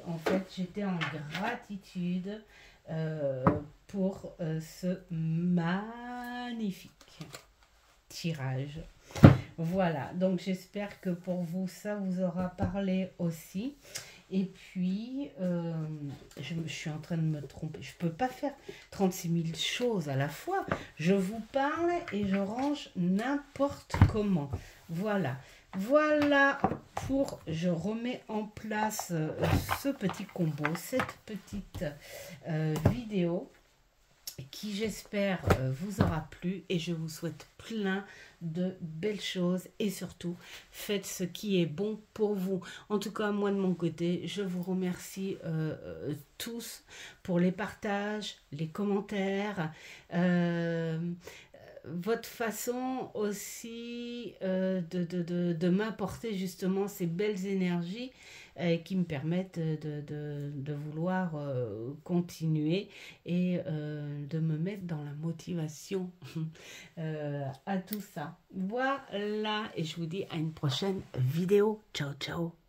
en fait j'étais en gratitude pour ce magnifique tirage. Voilà, donc j'espère que pour vous ça vous aura parlé aussi. Et puis, je suis en train de me tromper. Je ne peux pas faire 36 000 choses à la fois. Je vous parle et je range n'importe comment. Voilà. Voilà pour... Je remets en place ce petit combo, cette petite vidéo qui j'espère vous aura plu, et je vous souhaite plein de belles choses et surtout faites ce qui est bon pour vous. En tout cas moi de mon côté je vous remercie tous pour les partages, les commentaires, votre façon aussi de m'apporter justement ces belles énergies qui me permettent de vouloir continuer et de me mettre dans la motivation à tout ça. Voilà, et je vous dis à une prochaine vidéo. Ciao, ciao.